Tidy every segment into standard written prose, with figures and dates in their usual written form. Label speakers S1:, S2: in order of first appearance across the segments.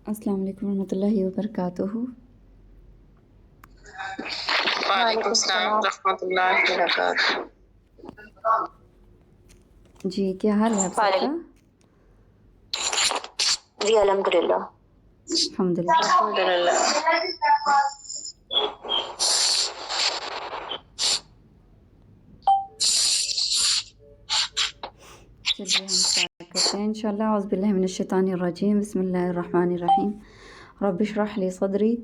S1: السلام علیکم ورحمۃ اللہ وبرکاتہ۔
S2: وعلیکم السلام ورحمۃ اللہ وبرکاتہ۔
S1: جی کیا حال ہے آپ سب کا؟
S2: جی الحمد للہ
S1: الحمد للہ۔
S2: الحمد للہ۔
S1: چلیے ہم اسٹارٹ کرتے ہیں انشاءاللہ۔ اعوذ باللہ من الشیطان الرجیم، بسم اللہ الرحمن الرحیم۔ رب اشرح لی صدری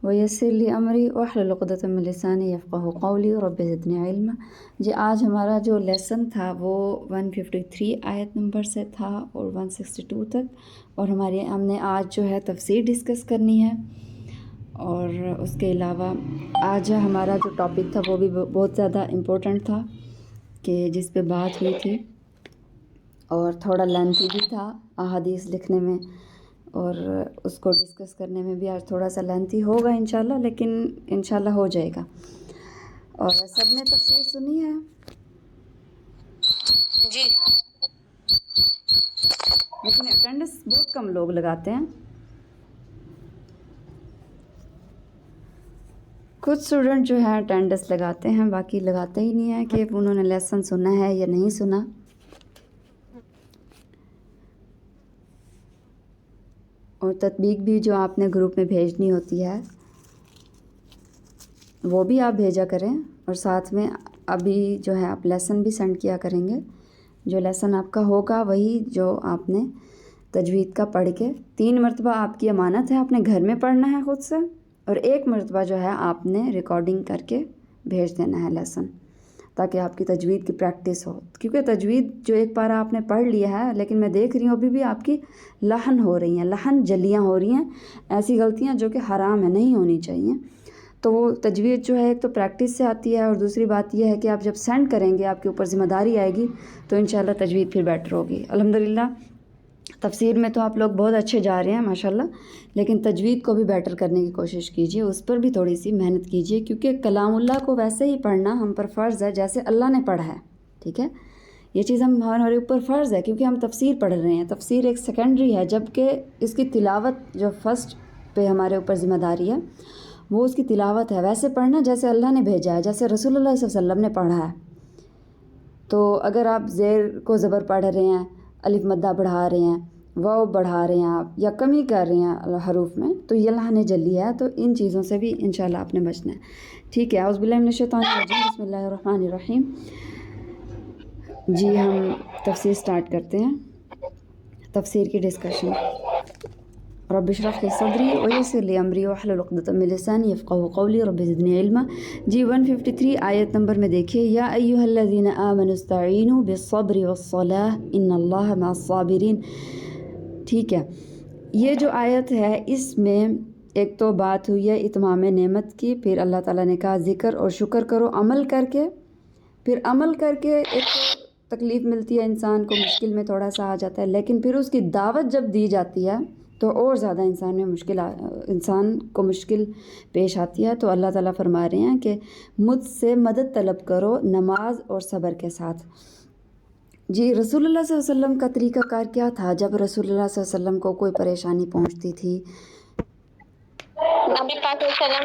S1: ویسر لی امری واحلل عقدۃ من لسانی یفقہوا قولی رب زدنی علما۔ جی آج ہمارا جو لیسن تھا وہ 153 آیت نمبر سے تھا اور 162 تک، اور ہم نے آج جو ہے تفسیر ڈسکس کرنی ہے، اور اس کے علاوہ آج ہمارا جو ٹاپک تھا وہ بھی بہت زیادہ امپورٹنٹ تھا کہ جس پہ بات ہوئی تھی، اور تھوڑا لینتھی بھی تھا احادیث لکھنے میں، اور اس کو ڈسکس کرنے میں بھی آج تھوڑا سا لینتھی ہوگا انشاءاللہ، لیکن انشاءاللہ ہو جائے گا۔ اور سب نے تفسیر سنی ہے؟
S2: جی
S1: لیکن اٹینڈنس بہت کم لوگ لگاتے ہیں، کچھ اسٹوڈنٹ جو ہے اٹینڈنس لگاتے ہیں، باقی لگاتے ہی نہیں ہیں کہ انہوں نے لیسن سنا ہے یا نہیں سنا۔ اور تطبیق بھی جو آپ نے گروپ میں بھیجنی ہوتی ہے وہ بھی آپ بھیجا کریں، اور ساتھ میں ابھی جو ہے آپ لیسن بھی سینڈ کیا کریں گے۔ جو لیسن آپ کا ہوگا وہی جو آپ نے تجوید کا پڑھ کے 3 مرتبہ آپ کی امانت ہے، آپ نے گھر میں پڑھنا ہے خود سے، اور 1 مرتبہ جو ہے آپ نے ریکارڈنگ کر کے بھیج دینا ہے لیسن، تاکہ آپ کی تجوید کی پریکٹس ہو۔ کیونکہ تجوید جو ایک بار آپ نے پڑھ لیا ہے، لیکن میں دیکھ رہی ہوں ابھی بھی آپ کی لحن ہو رہی ہیں، لحن جلیاں ہو رہی ہیں، ایسی غلطیاں جو کہ حرام ہیں، نہیں ہونی چاہیے۔ تو وہ تجوید جو ہے ایک تو پریکٹس سے آتی ہے، اور دوسری بات یہ ہے کہ آپ جب سینڈ کریں گے آپ کے اوپر ذمہ داری آئے گی تو انشاءاللہ تجوید پھر بیٹر ہوگی۔ الحمدللہ تفسیر میں تو آپ لوگ بہت اچھے جا رہے ہیں ماشاءاللہ، لیکن تجوید کو بھی بیٹر کرنے کی کوشش کیجیے، اس پر بھی تھوڑی سی محنت کیجیے، کیونکہ کلام اللہ کو ویسے ہی پڑھنا ہم پر فرض ہے جیسے اللہ نے پڑھا ہے، ٹھیک ہے؟ یہ چیز ہمارے اوپر فرض ہے، کیونکہ ہم تفسیر پڑھ رہے ہیں۔ تفسیر ایک سیکنڈری ہے، جبکہ اس کی تلاوت جو فرسٹ پہ ہمارے اوپر ذمہ داری ہے وہ اس کی تلاوت ہے، ویسے پڑھنا جیسے اللہ نے بھیجا ہے، جیسے رسول اللہ صلی اللہ علیہ وسلم نے پڑھا ہے۔ تو اگر آپ زیر کو زبر پڑھ رہے ہیں، الف مدہ بڑھا رہے ہیں، واو بڑھا رہے ہیں آپ، یا کمی کر رہے ہیں حروف میں، تو یہ لحن جلی ہے، تو ان چیزوں سے بھی انشاءاللہ آپ نے بچنا ہے، ٹھیک ہے؟ اعوذ باللہ من الشیطان الرجیم، بسم اللہ الرحمن الرحیم۔ جی ہم تفسیر سٹارٹ کرتے ہیں، تفسیر کی ڈسکشن۔ رب اشرح لی صدری ویسر لی امری واحلل عقدۃ من لسانی یفقہوا قولی رب زدنی علما۔ جی 153 آیت نمبر میں دیکھیے، یا ایھا الذین آمنوا استعینوا بالصبر والصلاۃ ان اللہ مع الصابرین، ٹھیک ہے؟ یہ جو آیت ہے اس میں ایک تو بات ہوئی ہے اتمام نعمت کی، پھر اللہ تعالیٰ نے کہا ذکر اور شکر کرو عمل کر کے، پھر عمل کر کے ایک تو تکلیف ملتی ہے انسان کو، مشکل میں تھوڑا سا آ جاتا ہے، لیکن پھر اس کی دعوت جب دی جاتی ہے تو اور زیادہ انسان کو مشکل پیش آتی ہے۔ تو اللہ تعالیٰ فرما رہے ہیں کہ مجھ سے مدد طلب کرو نماز اور صبر کے ساتھ۔ جی رسول اللہ صلی اللہ علیہ وسلم کا طریقہ کار کیا تھا جب رسول اللہ صلی اللہ علیہ وسلم کو کوئی پریشانی پہنچتی تھی؟
S2: نبی پاک علیہ السلام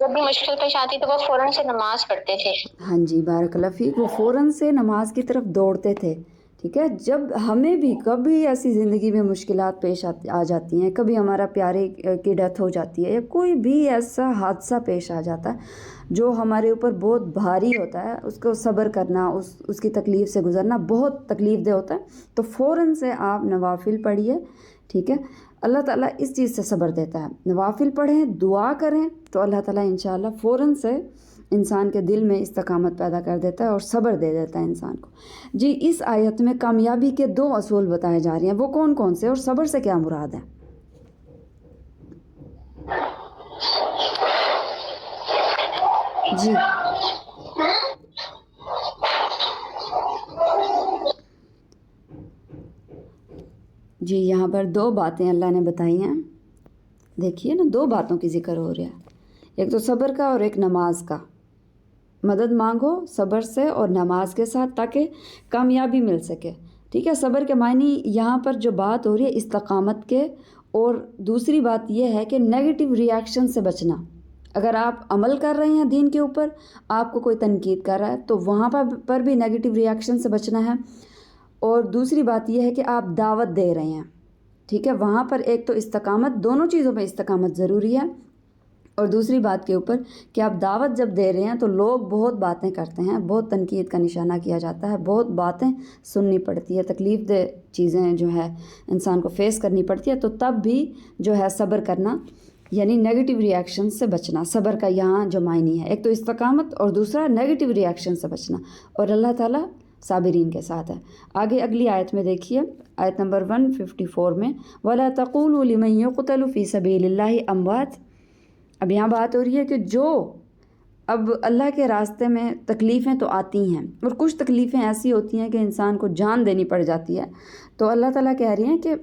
S2: جب بھی مشکل پیش آتی تو وہ فوراً سے نماز پڑھتے تھے۔
S1: ہاں جی بارک اللہ فیک، وہ فوراً سے نماز کی طرف دوڑتے تھے، ٹھیک ہے؟ جب ہمیں بھی کبھی ایسی زندگی میں مشکلات پیش آ جاتی ہیں، کبھی ہمارا پیارے کی ڈیتھ ہو جاتی ہے، یا کوئی بھی ایسا حادثہ پیش آ جاتا ہے جو ہمارے اوپر بہت بھاری ہوتا ہے، اس کو صبر کرنا، اس کی تکلیف سے گزرنا بہت تکلیف دہ ہوتا ہے، تو فوراً سے آپ نوافل پڑھیے، ٹھیک ہے؟ اللہ تعالیٰ اس چیز سے صبر دیتا ہے، نوافل پڑھیں، دعا کریں، تو اللہ تعالیٰ انشاءاللہ فوراً سے انسان کے دل میں استقامت پیدا کر دیتا ہے اور صبر دے دیتا ہے انسان کو۔ جی اس آیت میں کامیابی کے 2 اصول بتائے جا رہے ہیں، وہ کون کون سے اور صبر سے کیا مراد ہے؟ جی جی یہاں پر 2 باتیں اللہ نے بتائی ہیں، دیکھیے نا، 2 باتوں کی ذکر ہو رہا ہے، ایک تو صبر کا اور ایک نماز کا۔ مدد مانگو صبر سے اور نماز کے ساتھ تاکہ کامیابی مل سکے، ٹھیک ہے؟ صبر کے معنی یہاں پر جو بات ہو رہی ہے استقامت کے اور دوسری بات یہ ہے کہ نیگیٹو ریاکشن سے بچنا. اگر آپ عمل کر رہے ہیں دین کے اوپر، آپ کو کوئی تنقید کر رہا ہے تو وہاں پر بھی نیگیٹو ریاکشن سے بچنا ہے. اور دوسری بات یہ ہے کہ آپ دعوت دے رہے ہیں، ٹھیک ہے، وہاں پر ایک تو استقامت، دونوں چیزوں پہ استقامت ضروری ہے. اور دوسری بات کے اوپر کہ آپ دعوت جب دے رہے ہیں تو لوگ بہت باتیں کرتے ہیں، بہت تنقید کا نشانہ کیا جاتا ہے، بہت باتیں سننی پڑتی ہے، تکلیف دہ چیزیں جو ہے انسان کو فیس کرنی پڑتی ہے. تو تب بھی جو ہے صبر کرنا، یعنی نیگیٹو ریاکشن سے بچنا. صبر کا یہاں جو معنی ہے، ایک تو استقامت اور دوسرا نیگیٹو ریاکشن سے بچنا. اور اللہ تعالیٰ صابرین کے ساتھ ہے. آگے اگلی آیت میں دیکھیے، آیت نمبر 154 میں وَلَا تَقُولُوا لِمَن يُقْتَلُ فِي سَبِيلِ اللَّهِ أَمْوَاتٌ. اب یہاں بات ہو رہی ہے کہ جو اب اللہ کے راستے میں تکلیفیں تو آتی ہیں، اور کچھ تکلیفیں ایسی ہوتی ہیں کہ انسان کو جان دینی پڑ جاتی ہے. تو اللہ تعالیٰ کہہ رہی ہیں کہ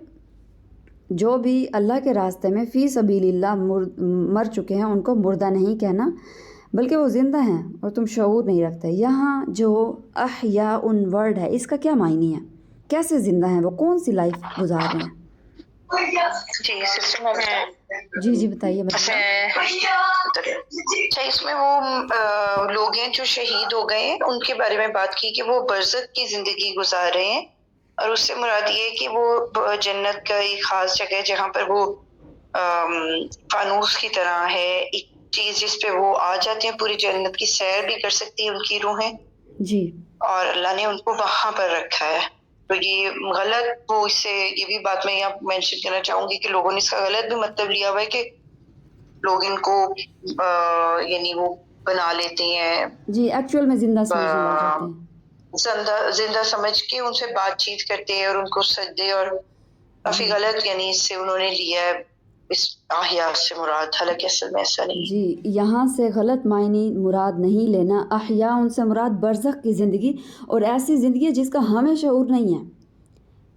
S1: جو بھی اللہ کے راستے میں فی سبیل اللہ مر چکے ہیں ان کو مردہ نہیں کہنا، بلکہ وہ زندہ ہیں اور تم شعور نہیں رکھتے. یہاں جو احیاء ورڈ ہے، اس کا کیا معنی ہے؟ کیسے زندہ ہیں وہ؟ کون سی لائف گزار رہے ہیں؟
S3: جی سسٹر میں
S1: جی بتائیے.
S3: اس میں وہ لوگ ہیں جو شہید ہو گئے ہیں، ان کے بارے میں بات کی کہ وہ برزخ کی زندگی گزار رہے ہیں، اور اس سے مراد یہ ہے کہ وہ جنت کا ایک خاص جگہ ہے جہاں پر وہ فانوس کی طرح ہے، ایک چیز جس پہ وہ آ جاتے ہیں، پوری جنت کی سیر بھی کر سکتی ہیں ان کی روحیں.
S1: جی.
S3: اور اللہ نے ان کو وہاں پر رکھا ہے. تو یہ غلط، وہ اس سے یہ بھی بات میں یہاں مینشن کرنا چاہوں گی کہ لوگوں نے اس کا غلط بھی مطلب لیا ہوا ہے کہ لوگ ان کو یعنی وہ بنا لیتے ہیں،
S1: جی ایکچوئل میں زندہ سمجھنے لگ جاتے ہیں،
S3: زندہ سمجھ کے ان سے بات چیت کرتے ہیں اور ان کو سجدے، اور کافی غلط یعنی اس سے انہوں نے لیا ہے اس احیاء سے مراد، حالانکہ اصل میں ایسا نہیں.
S1: جی یہاں سے غلط معنی مراد نہیں لینا. احیاء ان سے مراد برزخ کی زندگی، اور ایسی زندگی جس کا ہمیں شعور نہیں ہے.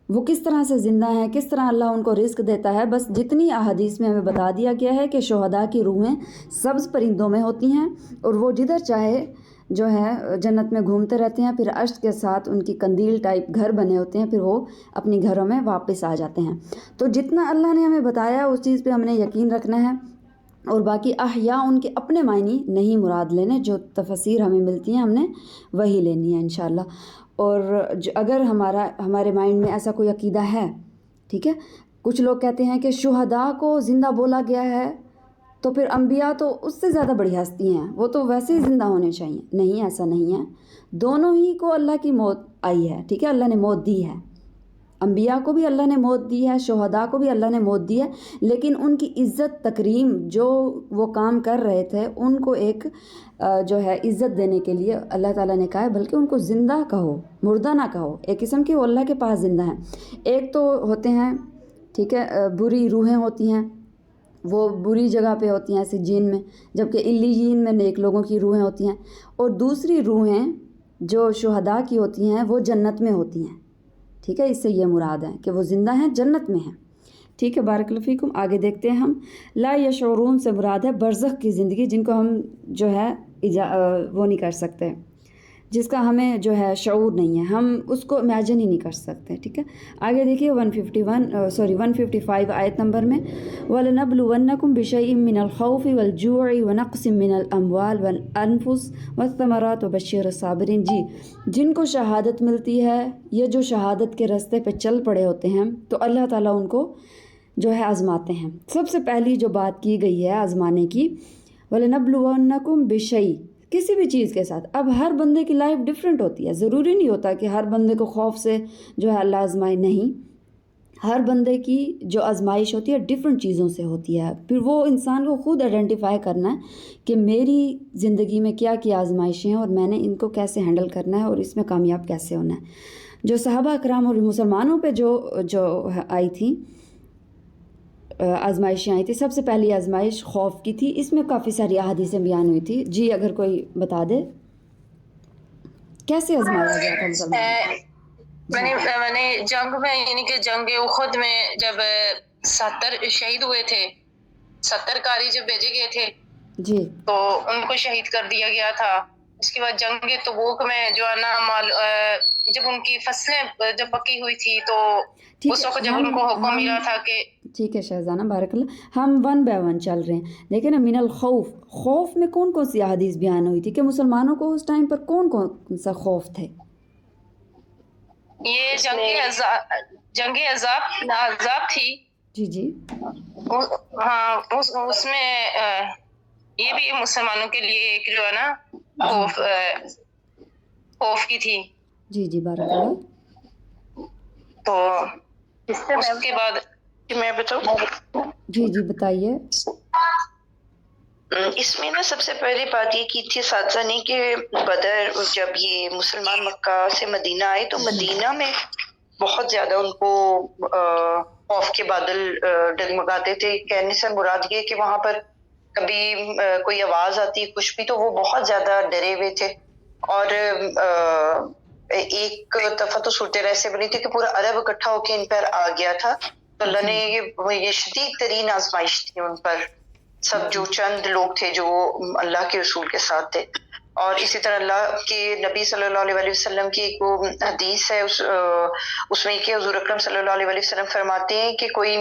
S1: وہ کس طرح سے زندہ ہیں، کس طرح اللہ ان کو رزق دیتا ہے، بس جتنی احادیث میں ہمیں بتا دیا گیا ہے کہ شہداء کی روحیں سبز پرندوں میں ہوتی ہیں، اور وہ جدھر چاہے جو ہے جنت میں گھومتے رہتے ہیں. پھر عرش کے ساتھ ان کی قندیل ٹائپ گھر بنے ہوتے ہیں، پھر وہ اپنی گھروں میں واپس آ جاتے ہیں. تو جتنا اللہ نے ہمیں بتایا اس چیز پہ ہم نے یقین رکھنا ہے، اور باقی احیاء ان کے اپنے معنی نہیں مراد لینے. جو تفسیر ہمیں ملتی ہیں ہم نے وہی لینی ہے انشاءاللہ. اور اگر ہمارے مائنڈ میں ایسا کوئی عقیدہ ہے، ٹھیک ہے، کچھ لوگ کہتے ہیں کہ شہداء کو زندہ بولا گیا ہے تو پھر انبیاء تو اس سے زیادہ بڑی ہستی ہیں، وہ تو ویسے ہی زندہ ہونے چاہیے. نہیں، ایسا نہیں ہے. دونوں ہی کو اللہ کی موت آئی ہے، ٹھیک ہے، اللہ نے موت دی ہے. انبیاء کو بھی اللہ نے موت دی ہے، شہداء کو بھی اللہ نے موت دی ہے، لیکن ان کی عزت تکریم، جو وہ کام کر رہے تھے ان کو ایک جو ہے عزت دینے کے لیے اللہ تعالیٰ نے کہا ہے بلکہ ان کو زندہ کہو، مردہ نہ کہو. ایک قسم کے وہ اللہ کے پاس زندہ ہیں. ایک تو ہوتے ہیں، ٹھیک ہے، بری روحیں ہوتی ہیں، وہ بری جگہ پہ ہوتی ہیں ایسے جین میں، جبکہ علیین میں نیک لوگوں کی روحیں ہوتی ہیں. اور دوسری روحیں جو شہداء کی ہوتی ہیں وہ جنت میں ہوتی ہیں، ٹھیک ہے. اس سے یہ مراد ہے کہ وہ زندہ ہیں، جنت میں ہیں. ٹھیک ہے، بارک اللہ فیکم. آگے دیکھتے ہیں ہم. لا یشعرون سے مراد ہے برزخ کی زندگی، جن کو ہم جو ہے وہ نہیں کر سکتے، جس کا ہمیں جو ہے شعور نہیں ہے، ہم اس کو امیجن ہی نہیں کر سکتے. ٹھیک ہے، آگے دیکھیے 155 آیت نمبر میں وَلَنَبْلُوَنَّكُمْ بِشَيْءٍ مِّنَ الْخَوْفِ وَالْجُوعِ وَنَقْصٍ مِّنَ الْأَمْوَالِ وَالْأَنفُسِ وَالثَّمَرَاتِ وَبَشِّرِ الصَّابِرِينَ. جی، جن کو شہادت ملتی ہے، یہ جو شہادت کے راستے پہ چل پڑے ہوتے ہیں تو اللہ تعالیٰ ان کو جو ہے آزماتے ہیں. سب سے پہلی جو بات کی گئی ہے آزمانے کی، وَلَنَبْلُوَنَّكُمْ بِشَيْءٍ، کسی بھی چیز کے ساتھ. اب ہر بندے کی لائف ڈیفرنٹ ہوتی ہے، ضروری نہیں ہوتا کہ ہر بندے کو خوف سے جو ہے اللہ آزمائے. نہیں، ہر بندے کی جو آزمائش ہوتی ہے ڈیفرنٹ چیزوں سے ہوتی ہے. پھر وہ انسان کو خود آئیڈینٹیفائی کرنا ہے کہ میری زندگی میں کیا کیا آزمائشیں ہیں اور میں نے ان کو کیسے ہینڈل کرنا ہے اور اس میں کامیاب کیسے ہونا ہے. جو صحابہ اکرام اور مسلمانوں پہ جو آئی تھی آزمائشیں آئی تھی، سب سے پہلی آزمائش خوف کی تھی. اس میں کافی ساری احادیثیں بیان ہوئی تھی. جی اگر کوئی بتا دے کیسے آزمایا گیا تھا مسلمان؟
S3: میں نے جنگ میں، یعنی کہ جنگ احد میں جب 70 شہید ہوئے تھے، 70 قاری جب بھیجے گئے تھے،
S1: جی،
S3: تو ان کو شہید کر دیا گیا تھا.
S2: اس کے بعد جنگ تبوک میں جو ہے نا جب ان کی فصلیں جب پکی ہوئی تھی تو اس وقت جب ان کو حکم ملا تھا کہ
S1: ٹھیک ہے شہزانہ بارک اللہ، ہم ون بائی ون چل رہے ہیں. دیکھیں نا، من الخوف، خوف میں کون کون سی احادیث بیان ہوئی تھی کہ مسلمانوں کو اس ٹائم پر کون کون سا خوف تھے؟
S2: یہ جنگ عذاب تھی.
S1: جی
S2: ہاں اس میں یہ بھی مسلمانوں کے لیے ایک جو ہے نا خوف کی تھی.
S1: جی بارک اللہ.
S2: تو اس کے بعد
S3: میں بتاؤں؟
S1: جی بتائیے.
S3: اس میں نا سب سے پہلی بات یہ کی تھی اساتذہ نے کہ بدر جب یہ مسلمان مکہ سے مدینہ آئے تو مدینہ میں بہت زیادہ ان کو خوف کے بادل ڈگمگاتے تھے. کہنے سے مراد یہ کہ وہاں پر کبھی کوئی آواز آتی کچھ بھی تو وہ بہت زیادہ ڈرے ہوئے تھے. اور ایک دفعہ تو صورتحال ایسے بنی تھی کہ پورا عرب اکٹھا ہو کے ان پر آ گیا تھا. تو اللہ نے یہ شدید ترین آزمائش تھی ان پر، سب جو چند لوگ تھے جو اللہ کے رسول کے ساتھ تھے. اور اسی طرح اللہ کے نبی صلی اللہ علیہ وسلم کی ایک وہ حدیث ہے، اس میں کہ حضور اکرم صلی اللہ علیہ وسلم فرماتے ہیں کہ کوئی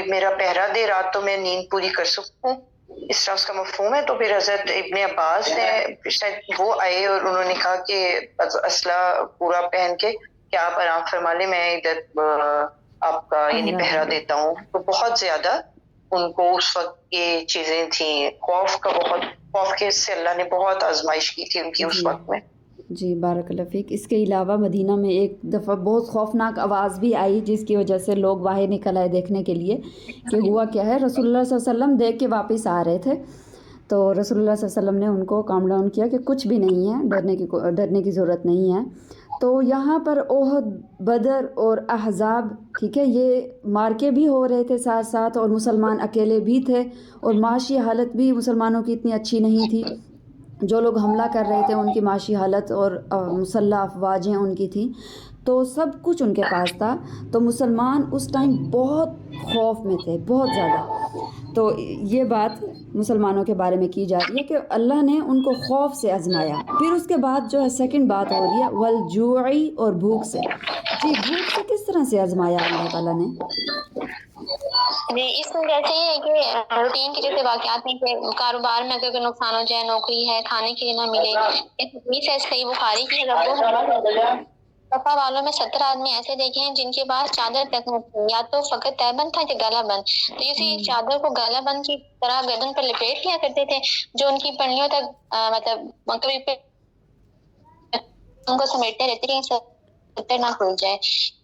S3: میرا پہرا دے رات تو میں نیند پوری کر سکوں. اس طرح اس کا مفہوم ہے. تو پھر حضرت ابن عباس نے شاید وہ آئے اور انہوں نے کہا کہ اسلحہ پورا پہن کے کہ آپ آرام فرما لیں، میں ادھر آپ کا یعنی پہرا دیتا ہوں. تو بہت زیادہ ان کو اس وقت یہ چیزیں تھیں، خوف کے سے اللہ نے بہت آزمائش کی تھی ان کی اس وقت میں.
S1: جی بارک اللہ فیک. اس کے علاوہ مدینہ میں ایک دفعہ بہت خوفناک آواز بھی آئی جس کی وجہ سے لوگ باہر نکل آئے دیکھنے کے لیے کہ ہوا کیا ہے. رسول اللہ صلی اللہ علیہ وسلم دیکھ کے واپس آ رہے تھے تو رسول اللہ صلی اللہ علیہ وسلم نے ان کو کام ڈاؤن کیا کہ کچھ بھی نہیں ہے، ڈرنے کی ضرورت نہیں ہے. تو یہاں پر احد، بدر اور احزاب، ٹھیک ہے، یہ مارکے بھی ہو رہے تھے ساتھ ساتھ اور مسلمان اکیلے بھی تھے اور معاشی حالت بھی مسلمانوں کی اتنی اچھی نہیں تھی. جو لوگ حملہ کر رہے تھے ان کی معاشی حالت اور مسلح افواجیں ان کی تھیں، تو سب کچھ ان کے پاس تھا. تو مسلمان اس ٹائم بہت خوف میں تھے، بہت زیادہ. تو یہ بات مسلمانوں کے بارے میں کی جا رہی ہے کہ اللہ نے ان کو خوف سے آزمایا. پھر اس کے بعد جو ہے سیکنڈ بات ہو رہی ہے والجوعی، اور بھوک سے. جی بھوک سے کس طرح سے آزمایا اللہ تعالیٰ نے؟
S2: جی اس میں کہتے ہیں کہ روٹین کے جیسے واقعات ہیں کہ کاروبار میں اگر کوئی نقصان ہو جائے، نوکری ہے، کھانے کے لیے نہ ملے. حدیث ہے صحیح بخاری کی، صفا والوں میں 70 آدمی ایسے دیکھے ہیں جن کے پاس چادر تک نہیں تھی، یا تو فقط تہبند تھا کہ گلا بند. تو اسی چادر کو گلا بند کی طرح گردن پر لپیٹ لیا کرتے تھے جو ان کی پنڈلیوں تک مطلب کبھی ان کو سمیٹتے رہتے کہ ستر نہ کھل جائے.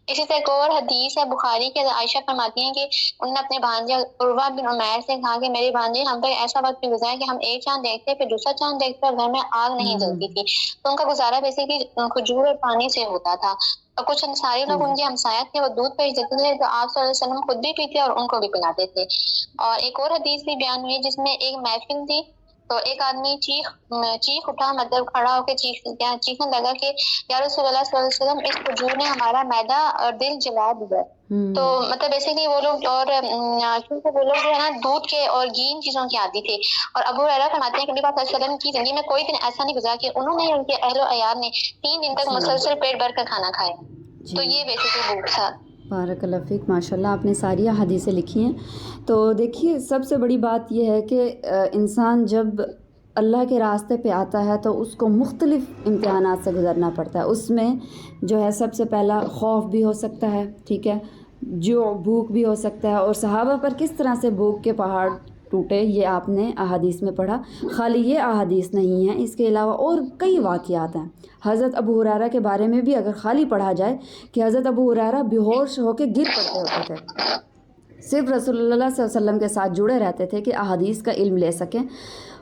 S2: اسی طرح ایک اور حدیث ہے بخاری کے، عائشہ فرماتی ہیں کہ انہوں نے اپنے بھانجے عروہ بن عمیر سے کہا کہ میرے بھانجے ہم پر ایسا وقت بھی گزرا کہ ہم ایک چاند دیکھتے پھر دوسرا چاند دیکھتے اور گھر میں آگ نہیں جلتی تھی. تو ان کا گزارا بیسیکلی کھجور اور پانی سے ہوتا تھا. اور کچھ انصاری لوگ ان کے ہمسایہ تھے، وہ دودھ پیش دیتے تھے تو آپ صلی اللہ علیہ وسلم خود بھی پیتے اور ان کو بھی پلاتے تھے. اور ایک اور حدیث بھی بیان ہوئی جس میں ایک محفل تھی تو ایک آدمی چیخ اٹھا، مطلب کھڑا ہو کے چیخنے لگا کہ یا رسول اللہ صلی اللہ علیہ وسلم اس کھجور نے ہمارا معدہ اور دل جلا دیا. تو مطلب بیسیکلی وہ لوگ اور کیونکہ وہ لوگ جو ہے نا دودھ کے اور گین چیزوں کی عادی تھے. اور ابو ہریرہ فرماتے ہیں کہ نبی پاک صلی اللہ علیہ وسلم کی زندگی میں کوئی دن ایسا نہیں گزرا کہ انہوں نے ان کے اہل و عیال نے 3 دن تک مسلسل پیٹ بھر کر کھانا کھایا. تو یہ بیسیکلی بھوک تھا.
S1: بارک اللہ فیک. ماشاء اللہ آپ نے ساری حدیثیں لکھی ہیں. تو دیکھیے سب سے بڑی بات یہ ہے کہ انسان جب اللہ کے راستے پہ آتا ہے تو اس کو مختلف امتحانات سے گزرنا پڑتا ہے. اس میں جو ہے سب سے پہلا خوف بھی ہو سکتا ہے، ٹھیک ہے، جو بھوک بھی ہو سکتا ہے. اور صحابہ پر کس طرح سے بھوک کے پہاڑ ٹوٹے یہ آپ نے احادیث میں پڑھا. خالی یہ احادیث نہیں ہیں، اس کے علاوہ اور کئی واقعات ہیں. حضرت ابو ہریرہ کے بارے میں بھی اگر خالی پڑھا جائے کہ حضرت ابو ہریرہ بے ہوش ہو کے گر پڑتے ہوتے تھے، صرف رسول اللہ صلی اللہ علیہ وسلم کے ساتھ جڑے رہتے تھے کہ احادیث کا علم لے سکیں.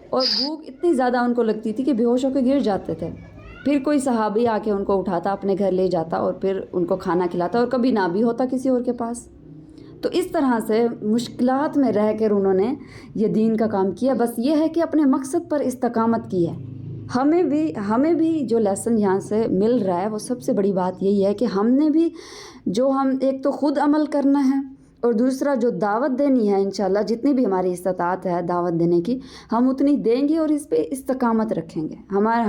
S1: اور بھوک اتنی زیادہ ان کو لگتی تھی کہ بے ہوش ہو کے گر جاتے تھے. پھر کوئی صحابی آ کے ان کو اٹھاتا، اپنے گھر لے جاتا اور پھر ان کو کھانا کھلاتا، اور کبھی نہ بھی ہوتا کسی اور کے پاس. تو اس طرح سے مشکلات میں رہ کر انہوں نے یہ دین کا کام کیا. بس یہ ہے کہ اپنے مقصد پر استقامت کی ہے. ہمیں بھی جو لیسن یہاں سے مل رہا ہے وہ سب سے بڑی بات یہی ہے کہ ہم نے بھی جو ہم ایک تو خود عمل کرنا ہے اور دوسرا جو دعوت دینی ہے انشاءاللہ جتنی بھی ہماری استطاعت ہے دعوت دینے کی ہم اتنی دیں گے اور اس پہ استقامت رکھیں گے.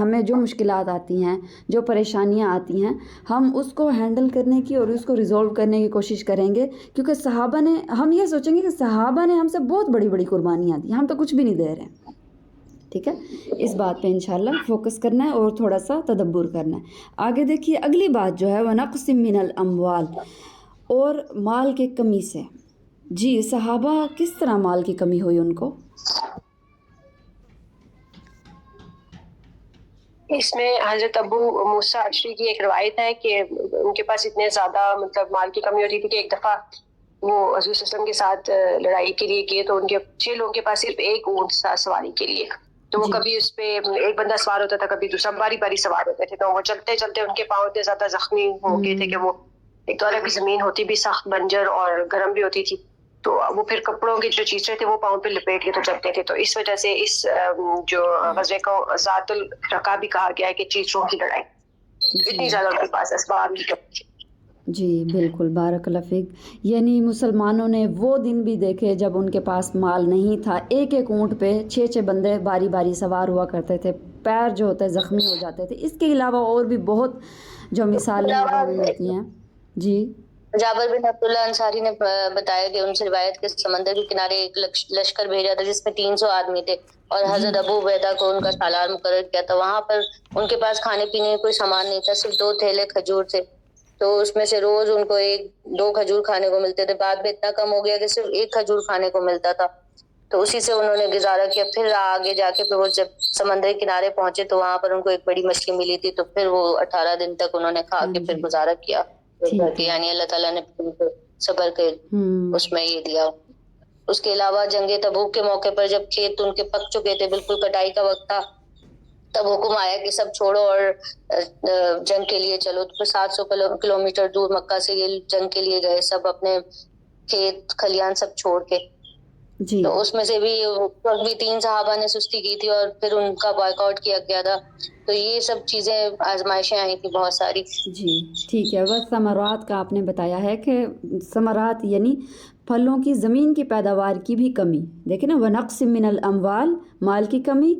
S1: ہمیں جو مشکلات آتی ہیں جو پریشانیاں آتی ہیں ہم اس کو ہینڈل کرنے کی اور اس کو ریزولو کرنے کی کوشش کریں گے, کیونکہ صحابہ نے, ہم یہ سوچیں گے کہ صحابہ نے ہم سے بہت بڑی بڑی قربانیاں دی, ہم تو کچھ بھی نہیں دے رہے ہیں. ٹھیک ہے, اس بات پہ انشاءاللہ فوکس کرنا ہے اور تھوڑا سا تدبر کرنا ہے. آگے دیکھیے اگلی بات جو ہے وَنَقْصٍ مِّنَ الْأَمْوَالِ, اور مال کے کمی سے. جی صحابہ کس طرح مال کی کمی ہوئی ان کو؟
S4: اس میں حضرت ابو موسیٰ اشعری کی ایک روایت ہے کہ ان کے پاس اتنے زیادہ مطلب مال کی کمی ہوتی تھی کہ ایک دفعہ وہ حضور صلی اللہ علیہ وسلم کے ساتھ لڑائی کے لیے گئے تو ان کے 6 لوگوں کے پاس صرف ایک اونٹ تھا سواری کے لیے, تو وہ کبھی اس پہ ایک بندہ سوار ہوتا تھا, کبھی دوسرا, باری باری سوار ہوتے تھے. تو وہ چلتے چلتے ان کے پاؤں اتنے زیادہ زخمی ہو گئے تھے کہ وہ ایک تو الگ زمین ہوتی بھی سخت بنجر اور گرم بھی ہوتی تھی, تو وہ پھر کپڑوں کے جو چیزیں تھے وہ پاؤں پہ لپیٹ کے تو چلتے تھے. تو اس وجہ سے اس جو غزوے کو ذات الرقا بھی کہا گیا ہے کہ چیزوں کی لڑائی, اتنی زیادہ ان کے پاس اسباب کی کمی تھی.
S1: جی بالکل, بارک اللہ فیک. یعنی مسلمانوں نے وہ دن بھی دیکھے جب ان کے پاس مال نہیں تھا, ایک ایک اونٹ پہ 6 بندے باری باری سوار ہوا کرتے تھے, پیر جو ہوتے زخمی ہو جاتے تھے. اس کے علاوہ اور بھی بہت جو مثالیں ہیں وہ ہمیں ملتی ہیں. جی
S2: جابر بن عبداللہ انصاری نے بتایا کہ ان سے روایت کے سمندر کے کنارے ایک لشکر بھیجا تھا جس میں 300 آدمی تھے, اور حضرت ابو عبیدہ کو ان کا سالار مقرر کیا تھا. وہاں پر ان کے پاس کھانے پینے کا کوئی سامان نہیں تھا, صرف 2 تھیلے کھجور تھے. تو اس میں سے روز ان کو 1-2 کھجور کھانے کو ملتے تھے. بعد میں اتنا کم ہو گیا کہ صرف 1 کھجور کھانے کو ملتا تھا. تو اسی سے انہوں نے گزارا کیا. پھر آگے جا کے پھر وہ جب سمندر کنارے پہنچے تو وہاں پر ان کو ایک بڑی مچھلی ملی تھی, تو پھر وہ 18 دن تک انہوں نے کھا کے پھر گزارا کیا. یعنی اللہ تعالیٰ نے صبر کے اس میں یہ دیا. اس کے علاوہ جنگ تبوک کے موقع پر جب کھیت ان کے پک چکے تھے, بالکل کٹائی کا وقت تھا, تب حکم آیا کہ سب چھوڑو اور جنگ کے لیے چلو. تو 700 کلومیٹر دور مکہ سے یہ جنگ کے لیے گئے, سب اپنے کھیت کھلیان سب چھوڑ کے.
S1: جی
S2: تو اس میں سے بھی 3 صحابہ نے سستی کی تھی اور پھر ان کا بائیک آؤٹ کیا گیا تھا. تو یہ سب چیزیں آزمائشیں آئی تھی بہت ساری.
S1: جی ٹھیک ہے. بس ثمرات کا آپ نے بتایا ہے کہ ثمرات یعنی پھلوں کی زمین کی پیداوار کی بھی کمی. دیکھیں نا, وَنَقْصٍ مِّنَ الْأَمْوَالِ, مال کی کمی,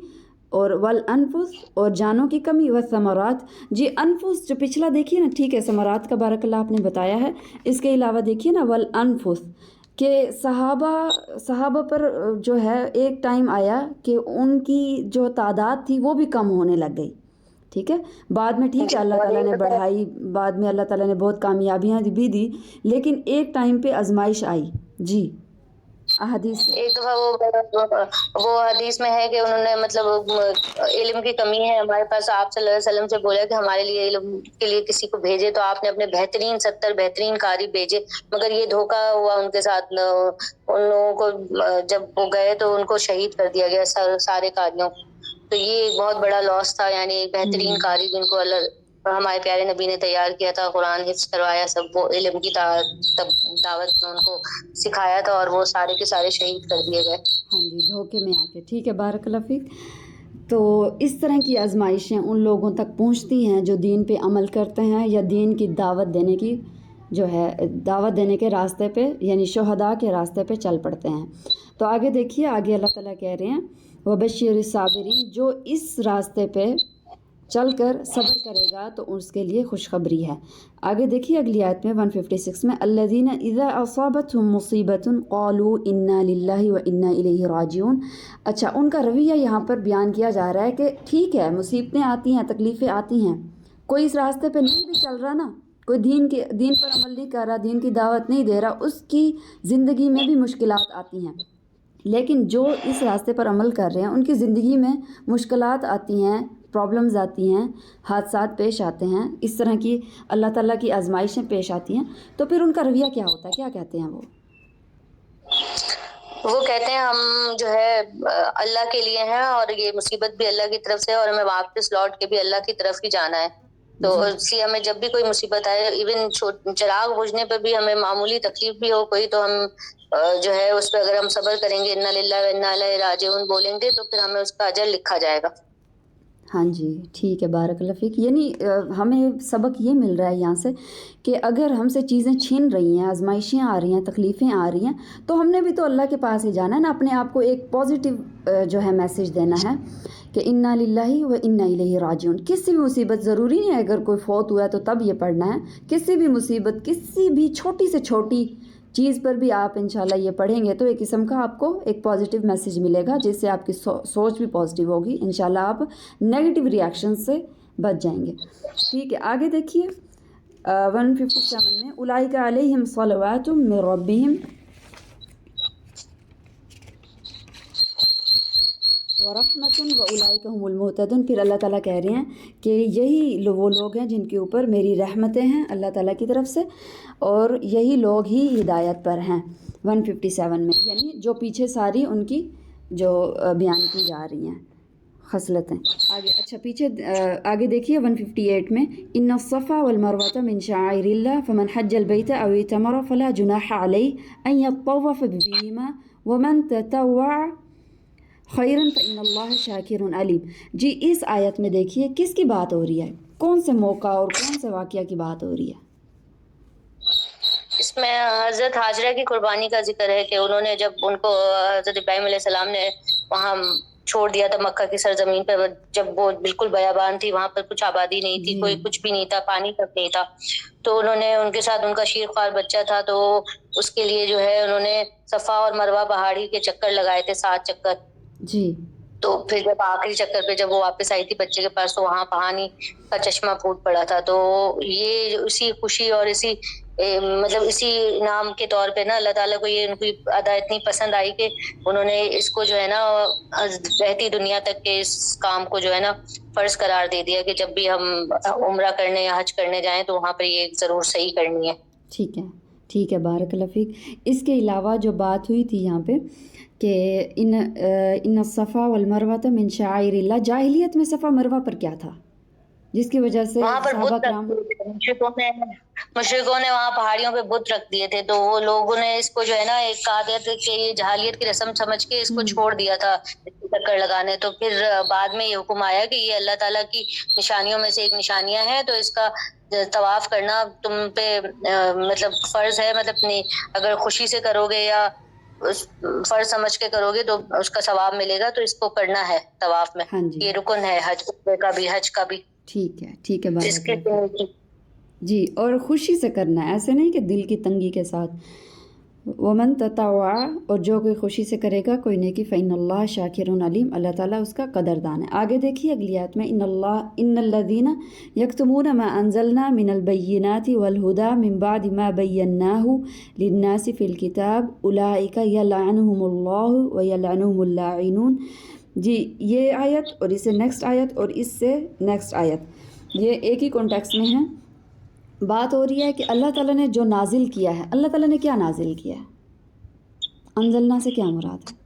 S1: اور وَالْأَنفُسِ, اور جانوں کی کمی, وَالثَّمَرَاتِ. جی انفس جو پچھلا دیکھیے نا, ٹھیک ہے, ثمرات کا بارک اللہ آپ نے بتایا ہے. اس کے علاوہ دیکھیے نا وَالْأَنفُسِ, کہ صحابہ پر جو ہے ایک ٹائم آیا کہ ان کی جو تعداد تھی وہ بھی کم ہونے لگ گئی. ٹھیک ہے, بعد میں ٹھیک ہے اللہ تعالیٰ نے بڑھائی, بعد میں اللہ تعالیٰ نے بہت کامیابیاں بھی دی, لیکن ایک ٹائم پہ آزمائش آئی. جی احادیث
S2: ایک دفعہ وہ حدیث میں ہے کہ انہوں نے مطلب علم کی کمی ہے ہمارے پاس, آپ صلی اللہ علیہ وسلم سے بولا کہ ہمارے لیے علم کے لیے کسی کو بھیجے, تو آپ نے اپنے 70 بہترین قاری بھیجے, مگر یہ دھوکہ ہوا ان کے ساتھ. ان لوگوں کو جب وہ گئے تو ان کو شہید کر دیا گیا سارے قاریوں. تو یہ ایک بہت بڑا لاس تھا. یعنی ایک بہترین قاری جن کو اللہ ہمارے پیارے نبی نے تیار کیا تھا, قرآن حفظ کروایا, سب وہ علم کی دعوت میں ان کو سکھایا تھا, اور وہ سارے کے سارے شہید کر دیے گئے.
S1: ہاں جی, دھوکے میں آ کے. ٹھیک ہے, بارک اللہ فیک. تو اس طرح کی آزمائشیں ان لوگوں تک پہنچتی ہیں جو دین پہ عمل کرتے ہیں یا دین کی دعوت دینے کی جو ہے دعوت دینے کے راستے پہ, یعنی شہداء کے راستے پہ چل پڑتے ہیں. تو آگے دیکھیے, آگے اللہ تعالیٰ کہہ رہے ہیں وَبَشِّرِ الصَّابِرِينَ, جو اس راستے پہ چل کر صبر کرے گا تو اس کے لیے خوشخبری ہے. آگے دیکھیے اگلی آیت میں 156 میں, الَّذِينَ إِذَا أَصَابَتْهُمْ مُصِيبَةٌ قَالُوا إِنَّا لِلَّهِ وَإِنَّا إِلَيْهِ رَاجِعُونَ. اچھا, ان کا رویہ یہاں پر بیان کیا جا رہا ہے کہ ٹھیک ہے مصیبتیں آتی ہیں, تکلیفیں آتی ہیں, کوئی اس راستے پہ نہیں بھی چل رہا نا, کوئی دین پر عمل نہیں کر رہا, دین کی دعوت نہیں دے رہا, اس کی زندگی میں بھی مشکلات آتی ہیں. لیکن جو اس راستے پر عمل کر رہے ہیں ان کی زندگی میں مشکلات آتی ہیں, پرابلمز آتی ہیں, حادثات پیش آتے ہیں, اس طرح کی اللہ تعالیٰ کی آزمائشیں پیش آتی ہیں. تو پھر ان کا رویہ کیا ہوتا ہے, کیا کہتے ہیں
S2: وہ کہتے ہیں ہم جو ہے اللہ کے لیے ہیں, اور یہ مصیبت بھی اللہ کی طرف سے, اور ہمیں واپس لوٹ کے بھی اللہ کی طرف ہی جانا ہے. تو اس لیے ہمیں جب بھی کوئی مصیبت آئے, ایون چراغ بجھنے پہ بھی ہمیں معمولی تکلیف بھی ہو کوئی, تو ہم جو ہے اس پہ اگر ہم صبر کریں گے, انا للہ و انا الیہ راجعون بولیں گے, تو پھر ہمیں اس کا اجر لکھا جائے گا.
S1: ہاں جی ٹھیک ہے، بارک اللہ فیک. یعنی ہمیں سبق یہ مل رہا ہے یہاں سے کہ اگر ہم سے چیزیں چھن رہی ہیں، آزمائشیں آ رہی ہیں، تکلیفیں آ رہی ہیں، تو ہم نے بھی تو اللہ کے پاس ہی جانا ہے نا. اپنے آپ کو ایک پازیٹیو جو ہے میسیج دینا ہے کہ انا للہ و انا الیہ راجعون. کسی بھی مصیبت، ضروری نہیں ہے اگر کوئی فوت ہوا ہے تو تب یہ پڑھنا ہے. کسی بھی مصیبت، کسی بھی چھوٹی سے چھوٹی چیز پر بھی آپ انشاءاللہ یہ پڑھیں گے تو ایک قسم کا آپ کو ایک پازیٹیو میسیج ملے گا، جس سے آپ کی سوچ بھی پازیٹیو ہوگی. انشاءاللہ آپ نیگیٹو ریاکشن سے بچ جائیں گے. ٹھیک ہے، آگے دیکھیے 157 میں اولئک علیہم صلوات من ربہم ورحمۃ واولئک هم المہتدون. پھر اللہ تعالیٰ کہہ رہے ہیں کہ یہی وہ لوگ ہیں جن کے اوپر میری رحمتیں ہیں اللہ تعالیٰ کی طرف سے، اور یہی لوگ ہی ہدایت پر ہیں. 157 میں یعنی جو پیچھے ساری ان کی جو بیان کی جا رہی ہیں خصلتیں. آگے اچھا پیچھے آگے دیکھیے 158 میں ان الصفا والمروۃ من شعائر اللہ فمن حج البیت او اعتمر فلا جناح علیہ ان یطوف بہما ومن تطوع خیرن فإن اللہ شاکر علیم. جی اس آیت میں دیکھیے کس کی بات ہو رہی ہے، کون سے موقع اور کون سے واقعہ کی بات ہو رہی ہے؟
S5: اس میں حضرت ہاجرہ کی قربانی کا ذکر ہے کہ انہوں نے جب ان کو حضرت ابراہیم علیہ السلام نے وہاں چھوڑ دیا تھا مکہ کی سرزمین پہ، جب وہ بالکل بیابان تھی، وہاں پر کچھ آبادی نہیں تھی، کوئی کچھ بھی نہیں تھا، پانی تک نہیں تھا، تو انہوں نے ان کے ساتھ ان کا شیر خوار بچہ تھا، تو اس کے لیے جو ہے انہوں نے صفا اور مروہ پہاڑی کے چکر لگائے تھے 7 چکر.
S1: جی
S5: تو پھر جب آخری چکر پہ جب وہ واپس آئی تھی بچے کے پاس تو وہاں پانی کا چشمہ پھوٹ پڑا تھا. تو یہ اسی خوشی اور اسی مطلب اسی انعام کے طور پہ نا اللہ تعالیٰ کو یہ ان کی ادا اتنی پسند آئی کہ انہوں نے اس کو جو ہے نا رہتی دنیا تک کے اس کام کو جو ہے نا فرض قرار دے دیا کہ جب بھی ہم عمرہ کرنے یا حج کرنے جائیں تو وہاں پر یہ ضرور صحیح کرنی ہے.
S1: ٹھیک ہے ٹھیک ہے، بارک اللہ فیک. اس کے علاوہ جو بات ہوئی تھی یہاں پہ کہ ان الصفا والمروۃ من شعائر اللہ، جاہلیت میں صفا مروہ پر کیا تھا جس کی وجہ سے
S5: وہاں پر
S1: صحابہ
S5: بت
S1: کرام
S5: مشرکوں نے وہاں پہاڑیوں پہ بت رکھ دیے تھے، تو وہ لوگوں نے اس کو جو ہے نا ایک عادت کہ یہ جاہلیت کی رسم سمجھ کے اس کو چھوڑ دیا تھا چکر لگانے. تو پھر بعد میں یہ حکم آیا کہ یہ اللہ تعالیٰ کی نشانیوں میں سے ایک نشانیاں ہیں، تو اس کا طواف کرنا تم پہ مطلب فرض ہے. مطلب نہیں، اگر خوشی سے کرو گے یا فرض سمجھ کے کرو گے تو اس کا ثواب ملے گا، تو اس کو کرنا ہے طواف میں.
S1: ہاں جی
S5: یہ رکن ہے حج کا بھی، حج کا بھی.
S1: ٹھیک ہے
S5: اس
S1: بارک
S5: کے
S1: اللہ فیک. جی اور خوشی سے کرنا ہے، ایسے نہیں کہ دل کی تنگی کے ساتھ. ومن تطوع، اور جو کوئی خوشی سے کرے گا کوئی نیکی، فإن اللہ شاکر علیم، اللہ تعالیٰ اس کا قدردان ہے. آگے دیکھیے اگلی آیت میں ان الذین یکتمون ما انزلنا من البینات والہدی من بعد ما بیناہ للناس فی الکتاب اولئک یلعنہم اللہ ویلعنہم اللاعنون. جی یہ آیت اور اس سے نیکسٹ آیت اور اس سے نیکسٹ آیت یہ ایک ہی کانٹیکس میں ہیں. بات ہو رہی ہے کہ اللہ تعالیٰ نے جو نازل کیا ہے، اللہ تعالیٰ نے کیا نازل کیا ہے؟ انزلنا سے کیا مراد ہے؟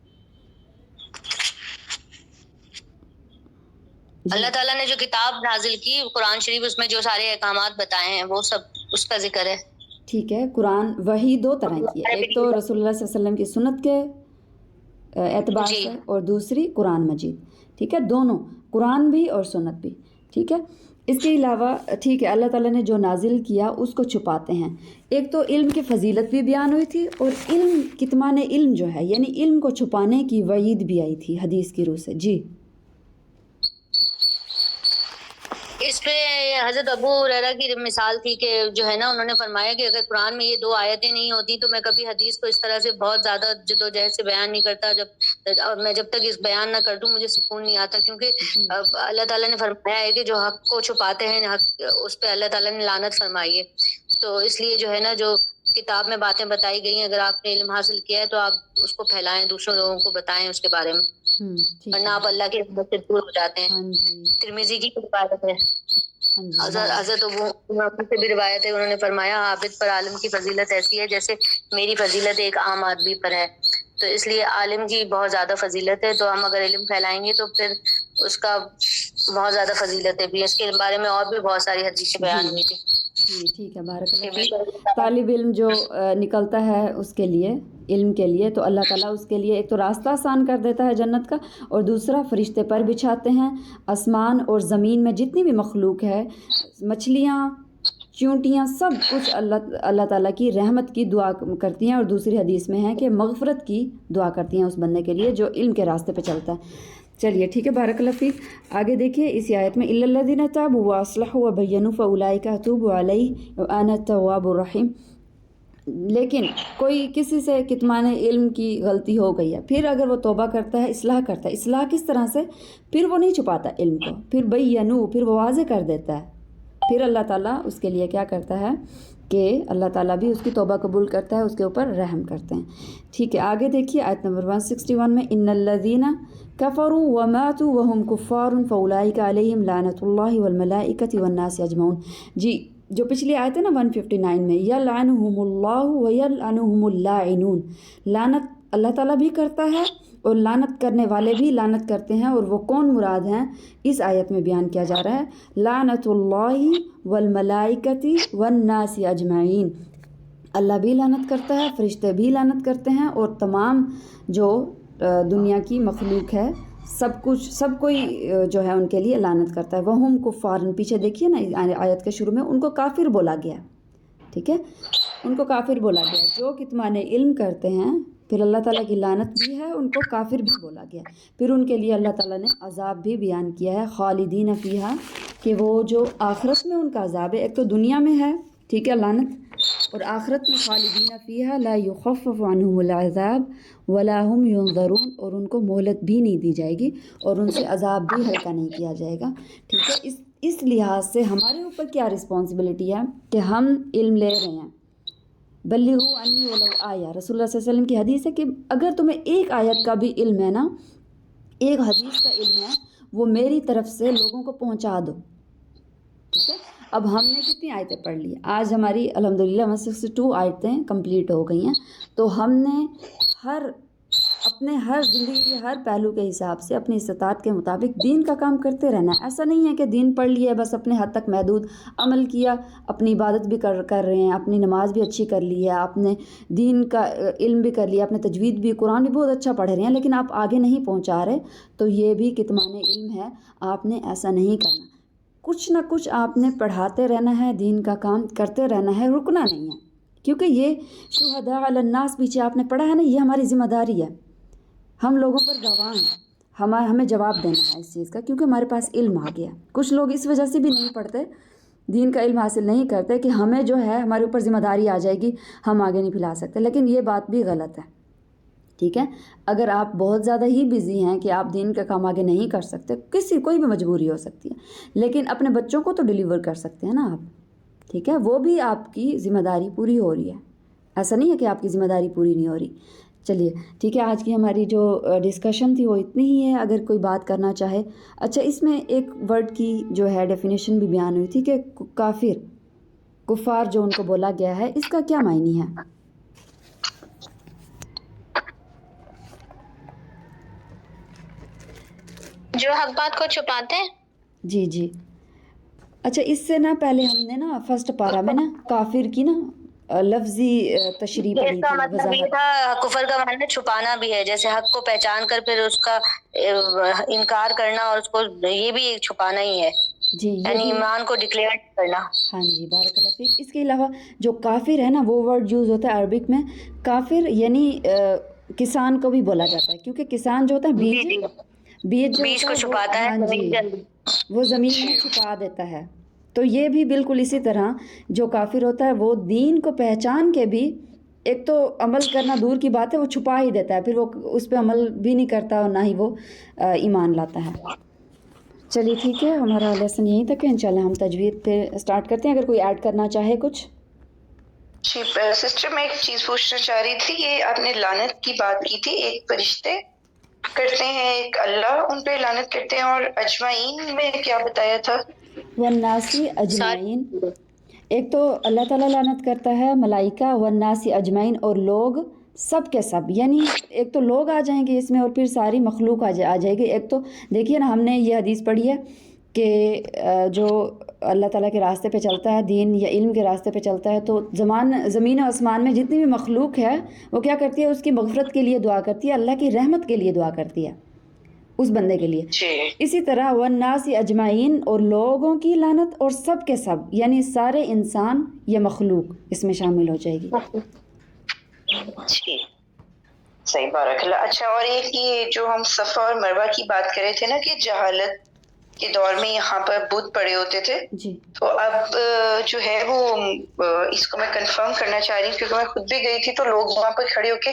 S5: اللہ تعالیٰ نے جو کتاب نازل کی قرآن شریف، اس میں جو سارے احکامات بتائے ہیں وہ سب اس کا ذکر ہے.
S1: ٹھیک ہے. قرآن وحی 2 طرح کی ہے، ایک تو رسول اللہ صلی اللہ علیہ وسلم کی سنت کے اعتبار سے، اور دوسری قرآن مجید. ٹھیک ہے، دونوں قرآن بھی اور سنت بھی. ٹھیک ہے. اس کے علاوہ ٹھیک ہے اللہ تعالیٰ نے جو نازل کیا اس کو چھپاتے ہیں. ایک تو علم کی فضیلت بھی بیان ہوئی تھی، اور علم کتمان علم جو ہے یعنی علم کو چھپانے کی وعید بھی آئی تھی حدیث کی روح سے. جی
S5: اس پہ حضرت ابو ہریرہ کی مثال تھی کہ جو ہے نا انہوں نے فرمایا کہ اگر قرآن میں یہ 2 آیتیں نہیں ہوتی تو میں کبھی حدیث کو اس طرح سے بہت زیادہ جدوجہد سے بیان نہیں کرتا. میں جب تک اس بیان نہ کر دوں مجھے سکون نہیں آتا، کیونکہ اللہ تعالیٰ نے فرمایا ہے کہ جو حق کو چھپاتے ہیں اس پہ اللہ تعالیٰ نے لعنت فرمائی ہے. تو اس لیے جو ہے نا جو کتاب میں باتیں بتائی گئی ہیں، اگر آپ نے علم حاصل کیا ہے تو آپ اس کو پھیلائیں، دوسروں لوگوں کو بتائیں اس کے بارے میں، ورنہ آپ اللہ کی رحمت سے دور ہو جاتے ہیں. ترمذی کی روایت ہے، حضرت ابو سے بھی روایت ہے، انہوں نے فرمایا عابد پر عالم کی فضیلت ایسی ہے جیسے میری فضیلت ایک عام آدمی پر ہے. تو اس لیے عالم کی بہت زیادہ فضیلت ہے، تو ہم اگر علم پھیلائیں گے تو پھر اس کا بہت زیادہ فضیلتیں بھی. اس کے بارے میں اور بھی بہت ساری حدیثیں بیان ہوئی تھی.
S1: جی ٹھیک ہے، بارک اللہ. طالب علم جو نکلتا ہے اس کے لیے علم کے لیے تو اللہ تعالیٰ اس کے لیے ایک تو راستہ آسان کر دیتا ہے جنت کا، اور دوسرا فرشتے پر بچھاتے ہیں. آسمان اور زمین میں جتنی بھی مخلوق ہے، مچھلیاں، چونٹیاں، سب کچھ اللہ تعالیٰ کی رحمت کی دعا کرتی ہیں، اور دوسری حدیث میں ہے کہ مغفرت کی دعا کرتی ہیں اس بندے کے لیے جو علم کے راستے پہ چلتا ہے. چلیے ٹھیک ہے، بارک اللہ فیک. آگے دیکھیے اسی آیت میں الا الذین تابوا واصلحوا وبینوا فاولئک اتوب علیہم وانا التواب الرحیم. لیکن کوئی کسی سے کتمان علم کی غلطی ہو گئی ہے، پھر اگر وہ توبہ کرتا ہے، اصلاح کرتا ہے. اصلاح کس طرح سے؟ پھر وہ نہیں چھپاتا علم کو، پھر بینوا، پھر وہ واضح کر دیتا ہے. پھر اللہ تعالیٰ اس کے لیے کیا کرتا ہے کہ اللہ تعالیٰ بھی اس کی توبہ قبول کرتا ہے، اس کے اوپر رحم کرتے ہیں. ٹھیک ہے، آگے دیکھیے آیت نمبر 161 میں ان الذین کفروا وماتوا وهم کفار فاولئک علیہم لعنۃ اللہ والملائکۃ والناس اجمعون. جی جو پچھلی آیت ہے نا 159 میں، یلعنہم اللہ ویلعنہم اللاعنون، لعنت اللہ تعالیٰ بھی کرتا ہے اور لعنت کرنے والے بھی لعنت کرتے ہیں. اور وہ کون مراد ہیں اس آیت میں بیان کیا جا رہا ہے، لعنت اللہ والملائکۃ والناس اجمعین. اللہ بھی لعنت کرتا ہے، فرشتے بھی لعنت کرتے ہیں، اور تمام جو دنیا کی مخلوق ہے سب کوئی جو ہے ان کے لیے لعنت کرتا ہے. وہم کفار، پیچھے دیکھیے نا آیت کے شروع میں ان کو کافر بولا گیا. ٹھیک ہے، ان کو کافر بولا گیا جو کتمان علم کرتے ہیں. پھر اللہ تعالیٰ کی لعنت بھی ہے، ان کو کافر بھی بولا گیا. پھر ان کے لیے اللہ تعالیٰ نے عذاب بھی بیان کیا ہے، خالدین فیہا، کہ وہ جو آخرت میں ان کا عذاب ہے، ایک تو دنیا میں ہے، ٹھیک ہے، لعنت، اور آخرت میں خالدین فیہا لا یخفف عنہم العذاب ولا هم ینظرون، اور ان کو مہلت بھی نہیں دی جائے گی اور ان سے عذاب بھی ہلکا نہیں کیا جائے گا. ٹھیک ہے، اس لحاظ سے ہمارے اوپر کیا رسپانسبلٹی ہے کہ ہم علم لے رہے ہیں. بلغوا عنی ولو آیہ، رسول اللہ صلی اللہ علیہ وسلم کی حدیث ہے کہ اگر تمہیں ایک آیت کا بھی علم ہے نا، ایک حدیث کا علم ہے، وہ میری طرف سے لوگوں کو پہنچا دو. ٹھیک ہے، اب ہم نے کتنی آیتیں پڑھ لی؟ آج ہماری الحمدللہ 162 آیتیں کمپلیٹ ہو گئی ہیں. تو ہم نے اپنے ہر زندگی کے ہر پہلو کے حساب سے اپنی استطاعت کے مطابق دین کا کام کرتے رہنا ہے. ایسا نہیں ہے کہ دین پڑھ لیا بس اپنے حد تک محدود عمل کیا، اپنی عبادت بھی کر رہے ہیں، اپنی نماز بھی اچھی کر لی ہے، آپ نے دین کا علم بھی کر لیا، اپنے تجوید بھی، قرآن بھی بہت اچھا پڑھ رہے ہیں، لیکن آپ آگے نہیں پہنچا رہے، تو یہ بھی کتمان علم ہے. آپ نے ایسا نہیں کرنا، کچھ نہ کچھ آپ نے پڑھاتے رہنا ہے، دین کا کام کرتے رہنا ہے، رکنا نہیں ہے. کیونکہ یہ شہداء علی الناس پیچھے آپ نے پڑھا ہے نا، یہ ہماری ذمہ داری ہے. ہم لوگوں پر گواہ ہیں، ہمیں جواب دینا ہے اس چیز کا، کیونکہ ہمارے پاس علم آ گیا. کچھ لوگ اس وجہ سے بھی نہیں پڑھتے، دین کا علم حاصل نہیں کرتے کہ ہمیں جو ہے ہمارے اوپر ذمہ داری آ جائے گی، ہم آگے نہیں پھیلا سکتے. لیکن یہ بات بھی غلط ہے. ٹھیک ہے، اگر آپ بہت زیادہ ہی بزی ہیں کہ آپ دین کا کام آگے نہیں کر سکتے، کوئی بھی مجبوری ہو سکتی ہے، لیکن اپنے بچوں کو تو ڈیلیور کر سکتے ہیں نا آپ. ٹھیک ہے، وہ بھی آپ کی ذمہ داری پوری ہو رہی ہے، ایسا نہیں ہے کہ آپ کی ذمہ داری پوری نہیں ہو رہی. چلیے ٹھیک ہے، آج کی ہماری جو ڈسکشن تھی وہ اتنی ہی ہے. اگر کوئی بات کرنا چاہے. اچھا، اس میں ایک ورڈ کی جو ہے ڈیفینیشن بھی بیان ہوئی تھی کہ کفار جو ان کو بولا گیا ہے، اس کا کیا معنی ہے؟
S2: جو حق بات کو چھپاتے ہیں.
S1: جی. اچھا، اس سے نا پہلے ہم نے نا فرسٹ پارا میں نا کافر کی نا لفظی تشریح پڑھی
S5: اس کا
S1: تھی،
S5: مطلب یہ تھا کفر کا معنی چھپانا بھی ہے، جیسے حق کو پہچان کر پھر اس کا انکار کرنا، اور اس کو یہ بھی ایک چھپانا ہی ہے.
S1: جی،
S5: یعنی ایمان کو ڈکلیئر کرنا.
S1: ہاں جی، بارک اللہ فیک. اس کے علاوہ جو کافر ہے نا، وہ ورڈ یوز ہوتا ہے عربک میں. کافر یعنی کسان کو بھی بولا جاتا ہے، کیونکہ کسان جو ہوتا ہے بیج
S5: کو چھپاتا ہے.
S1: ہاں جی، وہ زمین میں چھپا دیتا ہے. تو یہ بھی بالکل اسی طرح جو کافر ہوتا ہے وہ دین کو پہچان کے بھی ایک تو عمل کرنا دور کی بات ہے، وہ چھپا ہی دیتا ہے، پھر وہ اس پہ عمل بھی نہیں کرتا اور نہ ہی وہ ایمان لاتا ہے. چلیے ٹھیک ہے، ہمارا لیسن یہیں تک ہے. انشاءاللہ ہم تجوید پہ اسٹارٹ کرتے ہیں. اگر کوئی ایڈ کرنا چاہے کچھ.
S3: جی سسٹر، میں ایک چیز پوچھنا چاہ رہی تھی. یہ آپ نے لعنت کی بات کی تھی، ایک فرشتے کرتے ہیں، ایک اللہ ان پہ لعنت کرتے ہیں، اور اجمعین میں کیا بتایا تھا؟
S1: والناس اجمعین. ایک تو اللہ تعالیٰ لعنت کرتا ہے، ملائکہ، والناس اجمعین، اور لوگ سب کے سب. یعنی ایک تو لوگ آ جائیں گے اس میں، اور پھر ساری مخلوق آ جائے گی. ایک تو دیکھیے نا، ہم نے یہ حدیث پڑھی ہے کہ جو اللہ تعالیٰ کے راستے پہ چلتا ہے، دین یا علم کے راستے پہ چلتا ہے، تو زمین و آسمان میں جتنی بھی مخلوق ہے وہ کیا کرتی ہے؟ اس کی مغفرت کے لیے دعا کرتی ہے، اللہ کی رحمت کے لیے دعا کرتی ہے اس بندے کے لیے. اسی طرح والناس اجمعین، اور لوگوں کی لعنت اور سب کے سب، یعنی سارے انسان یا مخلوق اس میں شامل ہو جائے گی.
S3: جی صحیح، بارک اللہ. اچھا، اور ایک یہ جو ہم صفا اور مروہ کی بات کر رہے تھے نا کہ جہالت کے دور میں یہاں پر بت پڑے ہوتے تھے،
S1: جی
S3: تو اب جو ہے وہ اس کو میں کنفرم کرنا چاہ رہی ہوں کیونکہ میں خود بھی گئی تھی تو لوگ وہاں پر کھڑے ہو کے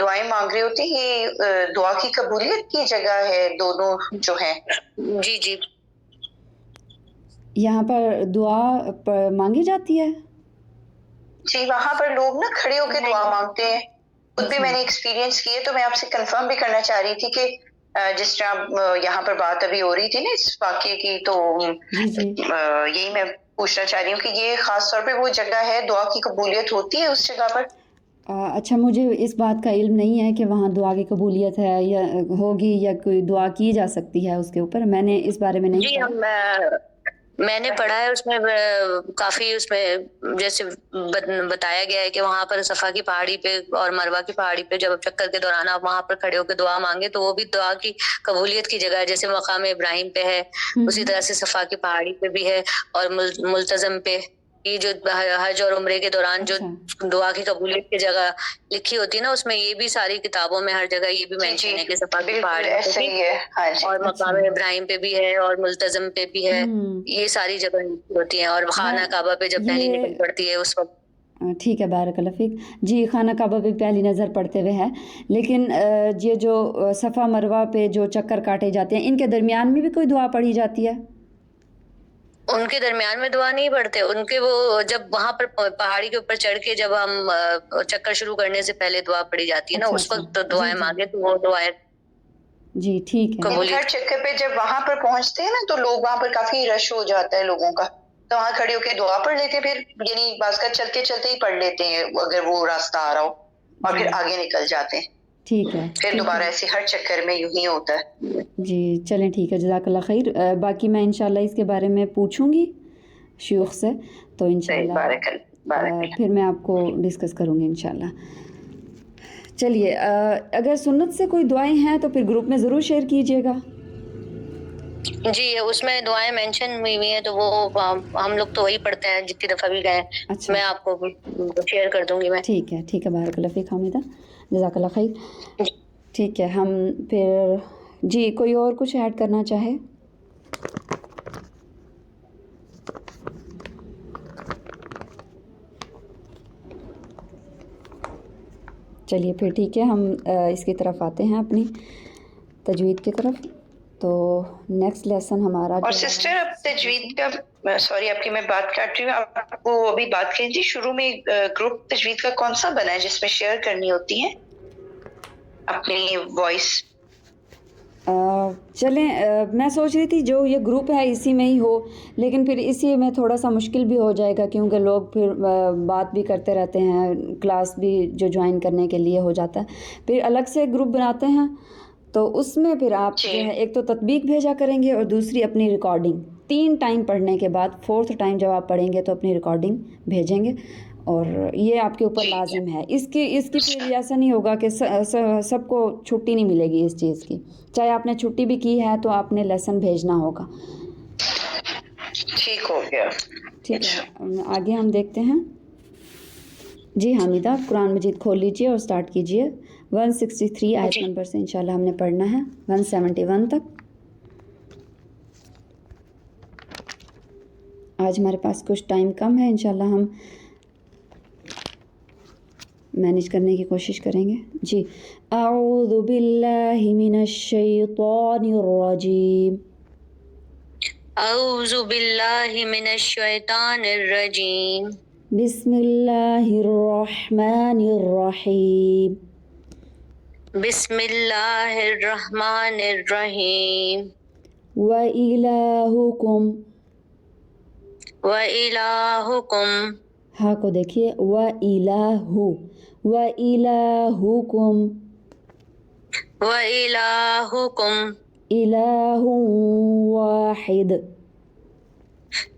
S3: دعائیں مانگ رہے ہوتے ہیں. یہ دعا کی قبولیت کی جگہ ہے دونوں جو ہیں.
S5: جی جی
S1: یہاں پر دعا مانگی جاتی ہے.
S3: جی وہاں پر لوگ نا کھڑے ہو کے دعا مانگتے ہیں. خود بھی میں نے ایکسپیرینس کی ہے، تو میں آپ سے کنفرم بھی کرنا چاہ رہی تھی کہ جس طرح یہاں پر بات ابھی ہو رہی تھی نا اس واقعے کی، تو یہی میں پوچھنا چاہ رہی ہوں کہ یہ خاص طور پہ وہ جگہ ہے، دعا کی قبولیت ہوتی ہے اس جگہ پر.
S1: اچھا، مجھے اس بات کا علم نہیں ہے کہ وہاں دعا کی قبولیت ہے یا ہوگی یا کوئی دعا کی جا سکتی ہے اس کے اوپر. میں نے اس بارے میں نہیں
S5: جی میں نے پڑھا ہے، اس میں کافی اس میں جیسے بتایا گیا ہے کہ وہاں پر صفا کی پہاڑی پہ اور مروہ کی پہاڑی پہ جب چکر کے دوران آپ وہاں پر کھڑے ہو کے دعا مانگے تو وہ بھی دعا کی قبولیت کی جگہ ہے، جیسے مقام ابراہیم پہ ہے اسی طرح سے صفا کی پہاڑی پہ بھی ہے، اور ملتزم پہ یہ جو حج اور عمرے کے دوران جو دعا کی قبولیت کی جگہ لکھی ہوتی ہے نا، اس میں یہ بھی ساری کتابوں میں ہر جگہ یہ بھی مینشن ہے کہ صفا کی پہاڑی پہ بھی اور مقام ابراہیم پہ بھی ہے اور ملتزم پہ بھی ہے. یہ ساری جگہ ہوتی ہیں، اور خانہ کعبہ پہ جب پہلی نظر پڑتی ہے اس وقت.
S1: ٹھیک ہے، بارک اللہ فیک. جی خانہ کعبہ پہ پہلی نظر پڑتے ہوئے ہے، لیکن یہ جو صفا مروہ پہ جو چکر کاٹے جاتے ہیں ان کے درمیان میں بھی کوئی دعا پڑھی جاتی ہے؟
S5: ان کے درمیان میں دعا نہیں پڑھتے، ان کے وہ جب وہاں پر پہاڑی کے اوپر چڑھ کے جب ہم چکر شروع کرنے سے پہلے دعا پڑھی جاتی ہے نا، اس وقت دعائیں مانگے تو وہ دعائیں.
S1: جی ٹھیک ہے.
S3: ہر چکر پہ جب وہاں پر پہنچتے ہیں نا تو لوگ وہاں پر کافی رش ہو جاتا ہے لوگوں کا، تو وہاں کھڑے ہو کے دعا پڑھ لیتے ہیں، پھر یعنی بعض کا چلتے چلتے ہی پڑھ لیتے ہیں اگر وہ راستہ آ رہا ہو، اور پھر آگے نکل جاتے ہیں.
S1: ٹھیک ہے،
S3: پھر دوبارہ ایسے ہر چکر میں یوں ہی ہوتا ہے.
S1: جی چلیں ٹھیک ہے، جزاک اللہ خیر. باقی میں انشاءاللہ اس کے بارے میں پوچھوں گی شیوخ سے، تو انشاءاللہ پھر میں آپ کو ڈسکس کروں گی انشاءاللہ. چلیے، اگر سنت سے کوئی دعائیں ہیں تو پھر گروپ میں ضرور شیئر کیجیے گا.
S5: جی اس میں دعائیں مینشن ہوئی ہوئی ہیں، تو وہ ہم لوگ تو وہی پڑھتے ہیں جتنی دفعہ بھی گئے.
S1: اچھا،
S5: میں آپ کو شیئر کر دوں گی. میں
S1: ٹھیک ہے ٹھیک ہے، بارک اللہ فیک حمیدہ، جزاک اللہ خیر. ٹھیک ہے، ہم پھر جی کوئی اور کچھ ایڈ کرنا چاہے؟ چلیے پھر ٹھیک ہے، ہم اس کی طرف آتے ہیں اپنی تجوید کی طرف. تو نیکسٹ لیسن ہمارا
S3: اور سسٹر اب تجوید کا، سوری آپ کی میں بات کاٹ رہی ہوں، آپ کو ابھی بات کریں جی، شروع میں گروپ تجوید کا کون سا بنا ہے جس میں شیئر کرنی ہوتی ہے اپنی وائس؟
S1: چلیں، میں سوچ رہی تھی جو یہ گروپ ہے اسی میں ہی ہو، لیکن پھر اسی میں تھوڑا سا مشکل بھی ہو جائے گا کیونکہ لوگ پھر بات بھی کرتے رہتے ہیں، کلاس بھی جو جوائن کرنے کے لیے ہو جاتا ہے. پھر الگ سے گروپ بناتے ہیں تو اس میں پھر آپ جو ہے ایک تو تطبیق بھیجا کریں گے اور دوسری اپنی ریکارڈنگ. 3 ٹائم پڑھنے کے بعد 4تھ ٹائم جب آپ پڑھیں گے تو اپنی ریکارڈنگ بھیجیں گے، اور یہ آپ کے اوپر لازم ہے. اس کی پھر ایسا نہیں ہوگا کہ سب کو چھٹی نہیں ملے گی اس چیز کی. چاہے آپ نے چھٹی بھی کی ہے تو آپ نے لیسن بھیجنا ہوگا.
S3: ٹھیک ہو گیا.
S1: ٹھیک ہے، آگے ہم دیکھتے ہیں. جی حامدہ، آپ قرآن مجید کھول لیجئے اور سٹارٹ کیجئے. 163 آیت نمبر سے انشاءاللہ ہم نے پڑھنا ہے 171 تک. آج ہمارے پاس کچھ ٹائم کم ہے، انشاءاللہ ہم مینیج کرنے کی کوشش کریں گے. جی، اعوذ باللہ من الشیطان الرجیم.
S5: اعوذ باللہ من الشیطان الرجیم.
S1: بسم اللہ الرحمن الرحیم.
S5: بسم اللہ الرحمن الرحیم.
S1: وَإِلَٰهُكُمْ،
S5: وَإِلَٰهُكُمْ،
S1: ہاں کو دیکھیے، وَإِلَٰهُ، وَإِلَٰهُكُمْ،
S5: وَإِلَٰهُكُمْ،
S1: إله واحد.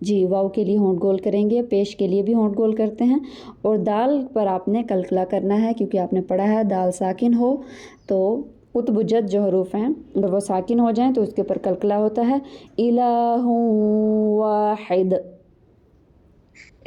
S1: جی واو کے لیے ہونٹ گول کریں گے, پیش کے لیے بھی ہونٹ گول کرتے ہیں, اور دال پر آپ نے قلقلہ کرنا ہے کیونکہ آپ نے پڑھا ہے دال ساکن ہو تو قطب جد جو حروف ہیں اگر وہ ساکن ہو جائیں تو اس کے اوپر قلقلہ ہوتا ہے. الہ واحد.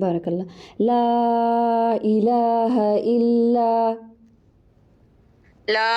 S1: بارک اللہ. لا الہ الا.
S5: لا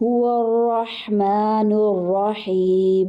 S1: هو الرحمن الرحیم.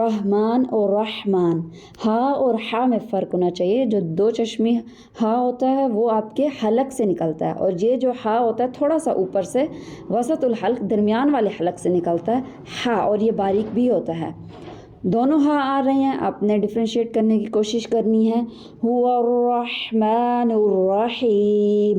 S1: رحمان اور رحمان, ہا اور ہا میں فرق ہونا چاہیے. جو دو چشمی ہا ہوتا ہے وہ آپ کے حلق سے نکلتا ہے, اور یہ جو ہا ہوتا ہے تھوڑا سا اوپر سے وسط الحلق درمیان والے حلق سے نکلتا ہے ہا, اور یہ باریک بھی ہوتا ہے. دونوں ہا آ رہے ہیں, آپ نے ڈفرینشیٹ کرنے کی کوشش کرنی ہے. هو الرحمن الرحیم.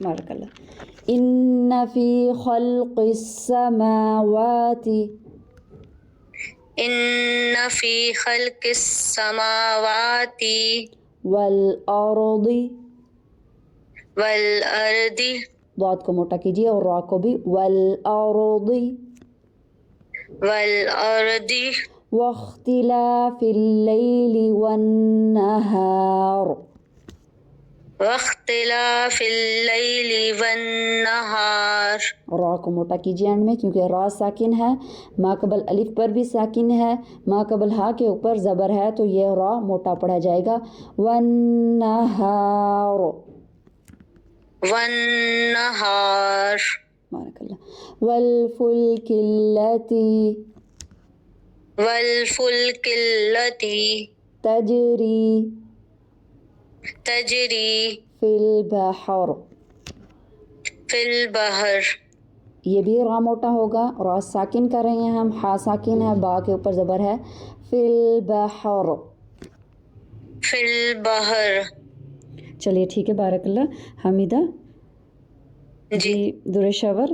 S1: بارک اللہ. ان فی خلق السماوات.
S5: إن في خلق السماوات
S1: والارض.
S5: والأرض.
S1: ضاد کو موٹا کیجیے اور را کو بھی. والارض.
S5: والأرض.
S1: واختلاف اللیل والنہار.
S5: واختلاف الليل والنهار.
S1: را کو موٹا کیجیے اینڈ میں کیونکہ را ساکن ہے, ما قبل الف پر بھی ساکن ہے, ما قبل ہا کے اوپر زبر ہے تو یہ را موٹا پڑھا جائے گا. والنہار.
S5: والنهار.
S1: بارک اللہ. والفلک التی.
S5: والفلك التي
S1: تجری
S5: تجري
S1: فی البحر.
S5: في البحر.
S1: یہ بھی را موٹا ہوگا, را ساکن کر رہے ہیں ہم, ہا ساکن ہے, با کے اوپر زبر ہے. فی البحر.
S5: في البحر.
S1: چلیے ٹھیک ہے, بارک اللہ. حمیدہ جی در شاور.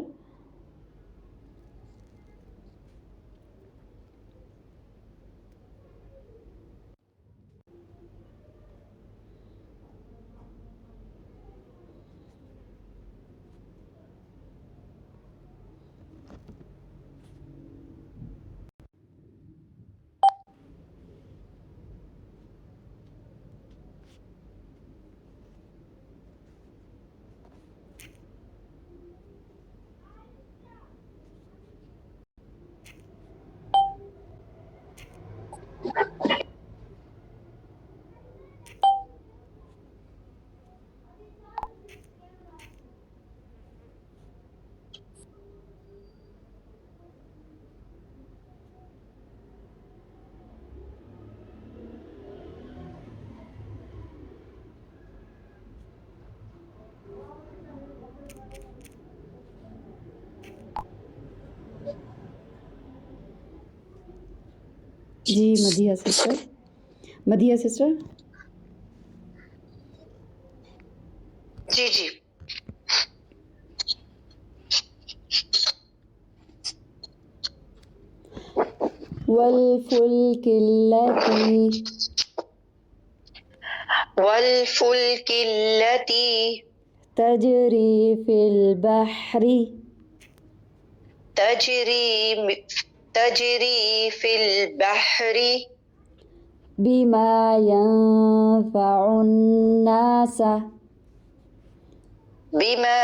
S1: جی مدیحہ سسٹر. مدیحہ سسٹر.
S3: جی جی.
S1: والفلک التی.
S3: والفلک التی
S1: تجری فی البحر.
S3: تجری فی البحر
S1: بما ينفع الناس.
S3: بما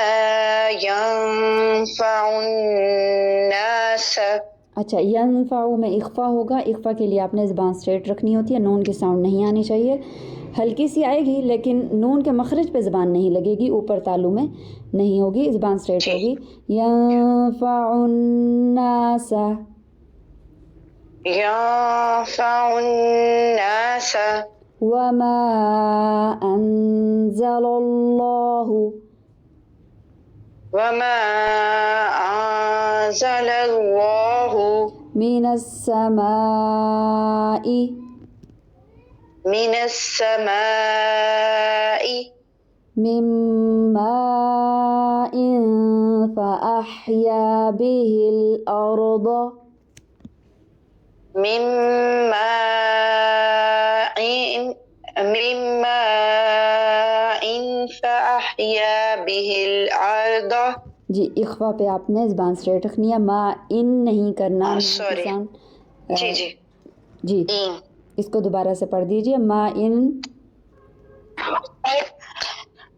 S3: ينفع الناس.
S1: اچھا, ینفع میں اخفا ہوگا, اخفا کے لیے آپ نے زبان اسٹریٹ رکھنی ہوتی ہے, نون کی ساؤنڈ نہیں آنی چاہیے, ہلکی سی آئے گی لیکن نون کے مخرج پہ زبان نہیں لگے گی, اوپر تالو میں نہیں ہوگی, زبان اسٹریٹ ہوگی. ینفع الناس.
S3: ينفع الناس.
S1: وما انزل اللہ.
S3: وما أنزل الله
S1: من السماء.
S3: من السماء
S1: من ماء فأحيا به الأرض
S3: من ماء فأحيا به الأرض.
S1: جی اخوا پہ آپ نے زبان اسٹریٹ رکھنی ہے، ما ان نہیں کرنا.
S3: سوری جی جی
S1: جی اس کو دوبارہ سے پڑھ دیجئے. ما ان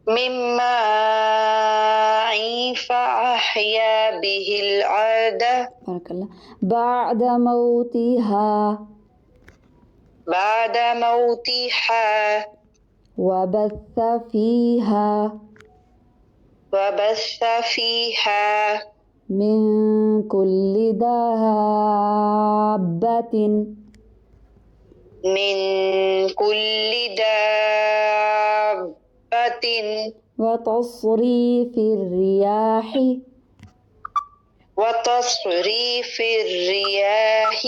S3: من ماء فأحيا به الأرض
S1: بارک اللہ. بعد موتها
S3: بعد موتها
S1: وبث فيها
S3: وبث فيها
S1: من كل دابة
S3: من كل دابة
S1: وتصريف الرياح
S3: وتصريف الرياح.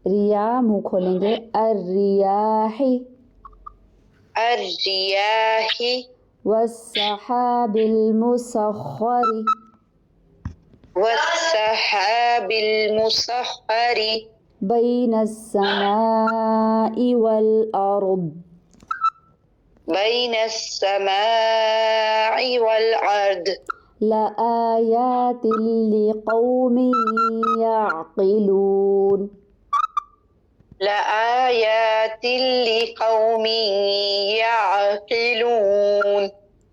S1: ریا منہ کھولیں گے. الریاح
S3: الرياح
S1: والسحاب المسخر
S3: والسحاب المسخر
S1: بين السماء والأرض
S3: بين السماء والأرض
S1: لآيات لقوم يعقلون.
S3: لآيات لقوم يعقلون.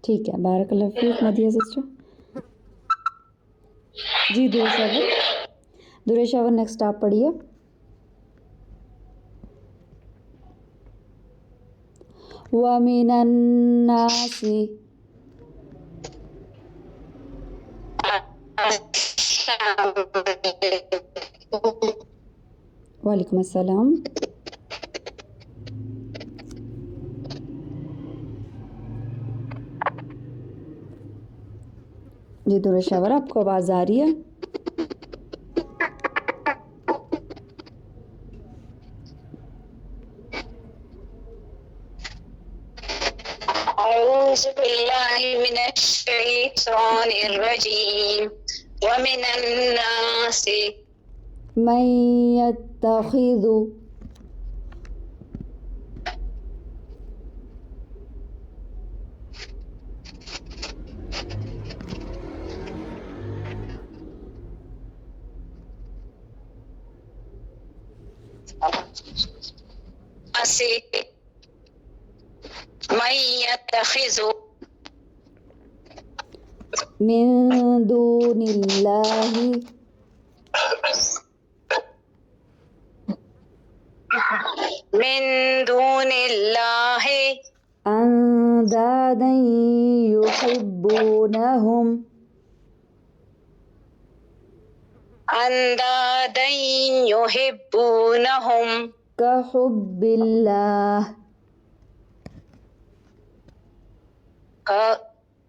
S1: ٹھیک ہے، بارک اللہ فیک مدیہ سسٹر. جی درود شاور نیکسٹ آپ پڑھیے. وَمِنَ النَّاسِ وعلیکم السلام. جی درود شاور آپ کو آواز آ رہی ہے؟
S3: أعوذ بالله من الشيطان الرجيم. ومن الناس
S1: من يتخذ
S3: من يتخذ
S1: من دون الله
S3: من دون الله
S1: أندادا يحبونهم
S3: أندادا يحبونهم
S1: كحب الله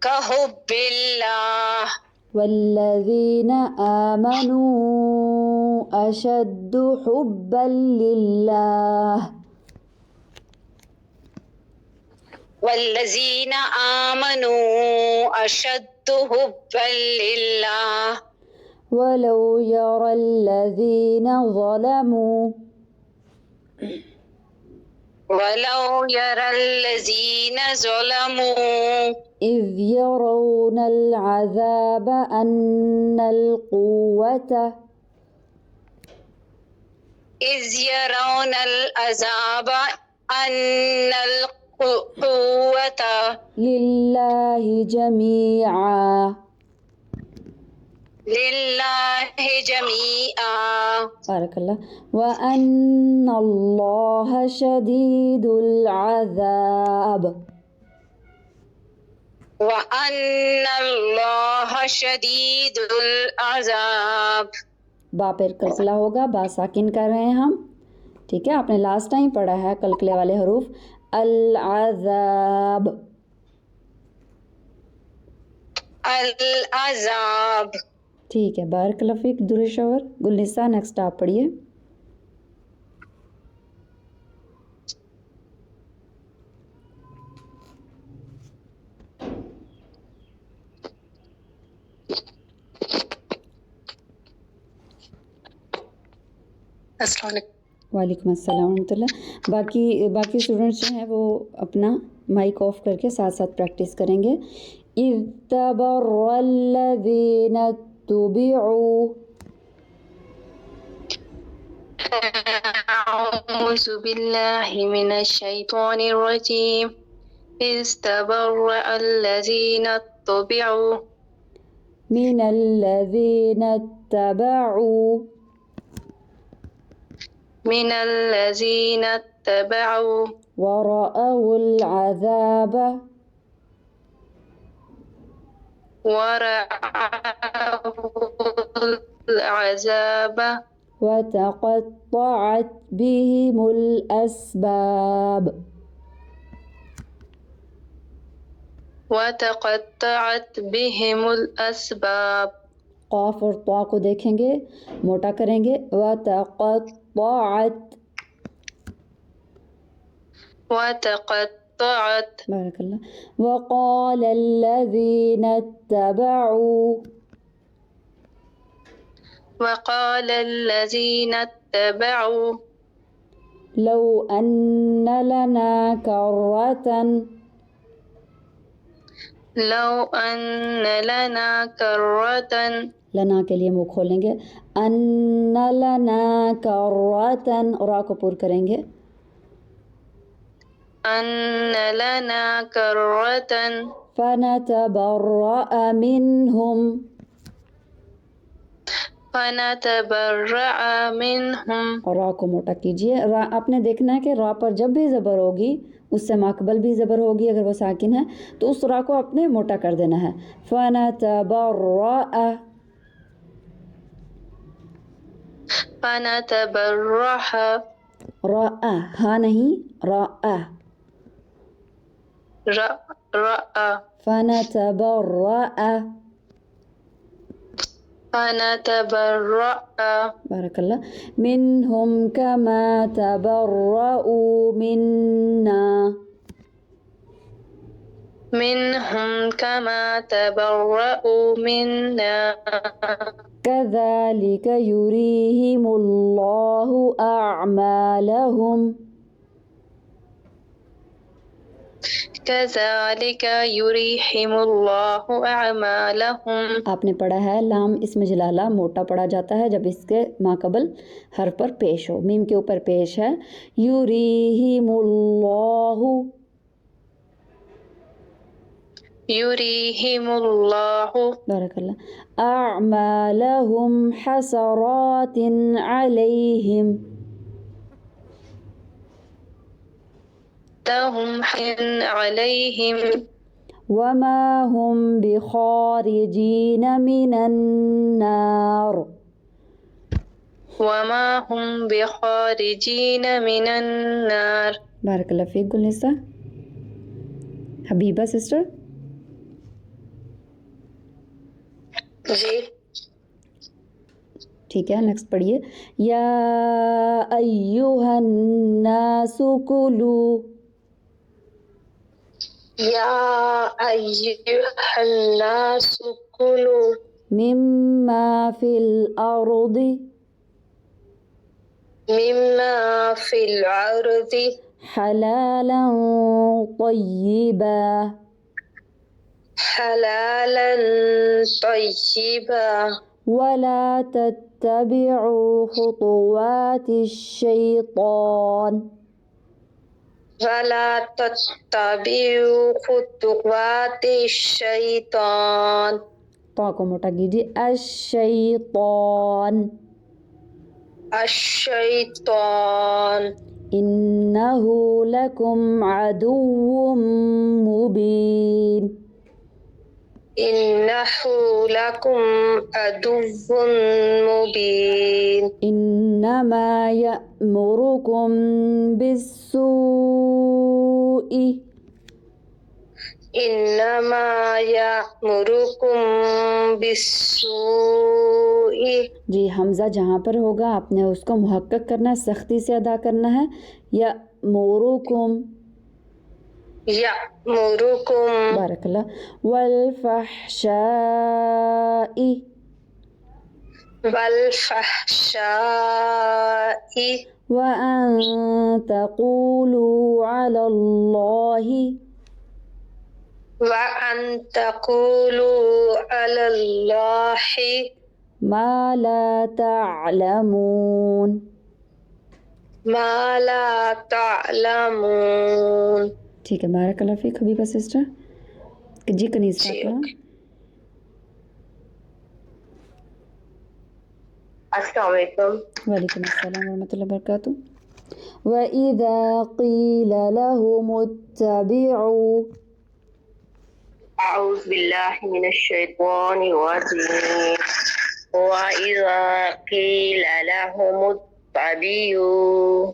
S3: كحب الله
S1: والذين آمنوا أشد حبا لله
S3: والذين آمنوا أشد حبا لله
S1: ولو يرى الذين ظلموا إذ يرون العذاب أن القوة لله جميعا. بارك الله. وأن الله شديد العذاب.
S3: وَأَنَّ اللَّهَ شَدِيدُ الْعَذَابِ.
S1: با پھر کلکلا ہوگا، با ساکن کر رہے ہیں ہم. ٹھیک ہے، آپ نے لاسٹ ٹائم پڑھا ہے کلکلے والے حروف. العذاب.
S3: العذاب.
S1: ٹھیک ہے، بارک اللہ فیک. درود شاور. گلنسا نیکسٹ آپ پڑھیے.
S4: السلام علیکم.
S1: وعلیکم السلام ورحمۃ اللہ. باقی اسٹوڈنٹس جو ہیں وہ اپنا مائک آف کر کے ساتھ ساتھ پریکٹس کریں گے. اذ تبرأ الذین اتبعوا.
S4: أعوذ بالله من الشيطان الرجيم. إذ تبرأ الذين اتبعوا
S1: من الذین اتبعوا
S4: من الذين اتبعوا
S1: ورأوا العذاب
S4: ورأوا العذاب
S1: وتقطعت بهم الأسباب.
S4: وتقطعت بهم الأسباب.
S1: قاف اور طا کو دیکھیں گے، موٹا کریں گے. وتقطعت. بارک اللہ. وقال الذين اتبعوا
S4: وقال الذين اتبعوا
S1: لو أن لنا كرة
S4: لو أن لنا كرة.
S1: لنا کے لیے منہ کھولیں گے. ان لنا کرتن، را کو پر کریں گے.
S4: أن لنا كرة
S1: فنتبرأ منهم.
S4: فنتبرأ منهم.
S1: را کو موٹا کیجیے. را آپ نے دیکھنا ہے کہ را پر جب بھی زبر ہوگی اس سے ماقبل بھی زبر ہوگی، اگر وہ ساکن ہے تو اس را کو آپ نے موٹا کر دینا ہے. فنتبرأ.
S4: فنتبرأ.
S1: را ہاں نہیں، را.
S4: رأى.
S1: فنتبرأ.
S4: فنتبرأ.
S1: بارک اللہ. منهم كما تبرؤوا منا.
S4: منهم كما تبرؤوا منا.
S1: كذلك يريهم الله أعمالهم.
S4: كذلك يريهم الله أعمالهم.
S1: آپ نے پڑھا ہے لام اسم جلالہ موٹا پڑھا جاتا ہے جب اس کے ماقبل حرف پر پیش ہو. میم کے اوپر پیش ہے. یریہم اللہ.
S4: يريهم الله.
S1: بارک اللہ. اعمالهم حسرات علیہم.
S4: لهم حزن عليهم.
S1: وما هم بخارجین من النار.
S4: وما هم بخارجين من النار.
S1: بارک اللہ فیک. گلنسا حبیبہ سسٹر.
S4: جی
S1: ٹھیک ہے، نیکسٹ پڑھیے. یا ایہا الناس کلو.
S4: یا أيها الناس كلوا
S1: مما فی الارض
S4: مما في الأرض
S1: حلالا طیبا
S4: حلالا طيبا
S1: ولا تتبعوا خطوات الشیطان.
S4: ولا تتبعوا خطوات الشيطان.
S1: تو کو موٹا کیجیے. الشیطان.
S4: الشيطان
S1: انہ لکم عدو مبین.
S4: إنه لكم عدو مبين.
S1: انما یأمرکم بالسوء.
S4: إنما يأمركم بالسوء.
S1: جی حمزہ جہاں پر ہوگا آپ نے اس کو محقق کرنا ہے، سختی سے ادا کرنا ہے. یأمرکم.
S4: يأمركم.
S1: بارک اللہ. والفحشاء.
S4: والفحشاء
S1: وأن تقولوا على الله
S4: وأن تقولوا على الله
S1: ما لا تعلمون.
S4: ما لا تعلمون.
S1: ٹھیک ہے، بارک اللہ فیک حبیبہ سسٹر. جی کنیز
S4: جی،
S1: فاطمہ.
S4: اوکے. السلام علیکم.
S1: وعلیکم السلام ورحمۃ اللہ وبرکاتہ. وَإِذَا قِيلَ لَهُمُ اتَّبِعُوا
S4: أعوذ بالله من الشيطان الرجيم. وإذا قيل لهم اتبعوا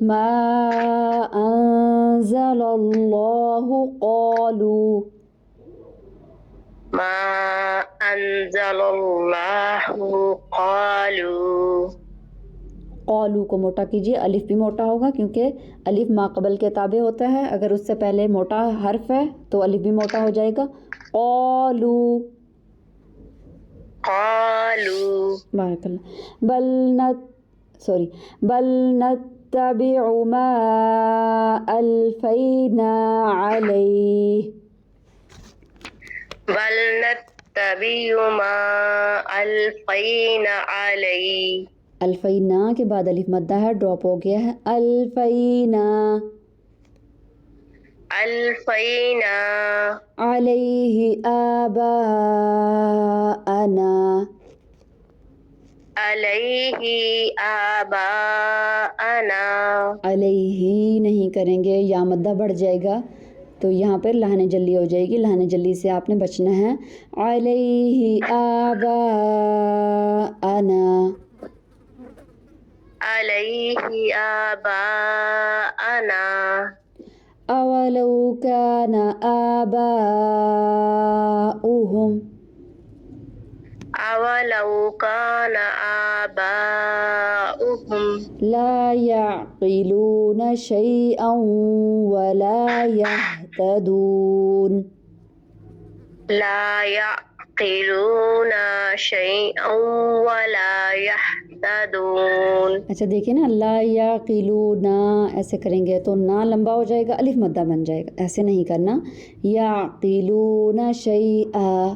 S1: ما أنزل الله قالوا
S4: ما أنزل الله قالوا.
S1: قالو کو موٹا کیجیے، الف بھی موٹا ہوگا کیونکہ الف ما قبل کے تابع ہوتا ہے. اگر اس سے پہلے موٹا حرف ہے تو الف بھی موٹا ہو جائے گا. قالو.
S4: قالوا
S1: بارک اللہ. بل نتبع ما الفینا علیہ.
S4: بل نتبع ما ألفينا عليه.
S1: الفینا کے بعد الف مدہ ہے، ڈراپ ہو گیا ہے. الفینا
S4: ألفينا
S1: علیہ آباءنا.
S4: عليه آباءنا.
S1: علیہ نہیں کریں گے، یا مدہ بڑھ جائے گا تو یہاں پر لہن جلی ہو جائے گی. لہن جلی سے آپ نے بچنا ہے. علیہ آباءنا.
S4: عليه آباءنا.
S1: اولو کان آباؤہم
S4: أولو كان آباؤهم
S1: لا يعقلون شيئا ولا يهتدون.
S4: لا يعقلون شيئا ولا يهتدون.
S1: اچھا دیکھیں نا، لا یعقلون ایسے کریں گے تو نا لمبا ہو جائے گا، الف مدہ بن جائے گا. ایسے نہیں کرنا. یعقلون شیئا.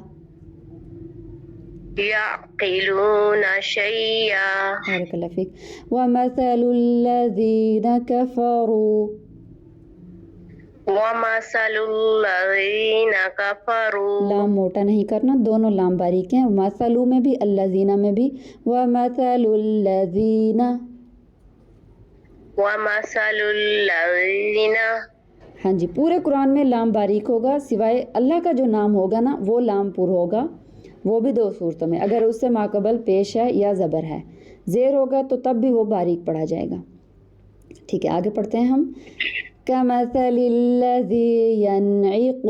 S4: يعقلون شيئا.
S1: بارک اللہ فیک. ومثل الذین کفروا.
S4: ومثل الذين كفروا.
S1: لام موٹا نہیں کرنا، دونوں لام باریک ہیں. مثلو میں بھی الذین میں بھی. ومثل الذین.
S4: ومثل الذين.
S1: ہاں جی، پورے قرآن میں لام باریک ہوگا سوائے اللہ کا جو نام ہوگا نا وہ لام پر ہوگا، وہ بھی دو صورتوں میں. اگر اس سے ماقبل پیش ہے یا زبر ہے، زیر ہوگا تو تب بھی وہ باریک پڑھا جائے گا. ٹھیک ہے، آگے پڑھتے ہیں ہم. کمثل الذی ینعق.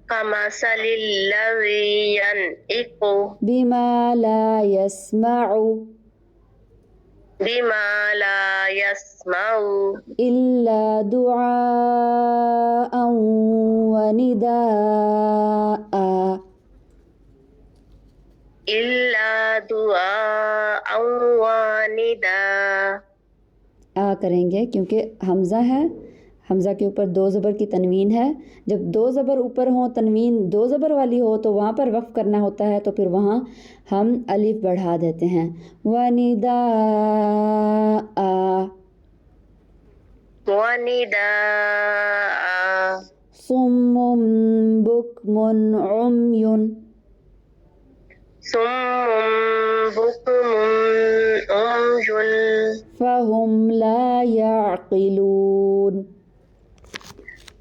S4: كمثل الذي ينعق
S1: بما لا يسمع
S4: بما لا يسمع
S1: إلا دعاء ونداء.
S4: إلا دعاء ونداء.
S1: آ کریں گے کیونکہ حمزہ ہے، حمزہ کے اوپر دو زبر کی تنوین ہے. جب دو زبر اوپر ہوں، تنوین دو زبر والی ہو تو وہاں پر وقف کرنا ہوتا ہے، تو پھر وہاں ہم الف بڑھا دیتے ہیں. ونداء.
S4: ونداء.
S1: صم بكم عمي.
S4: صم بكم عمي
S1: فهم لا يعقلون.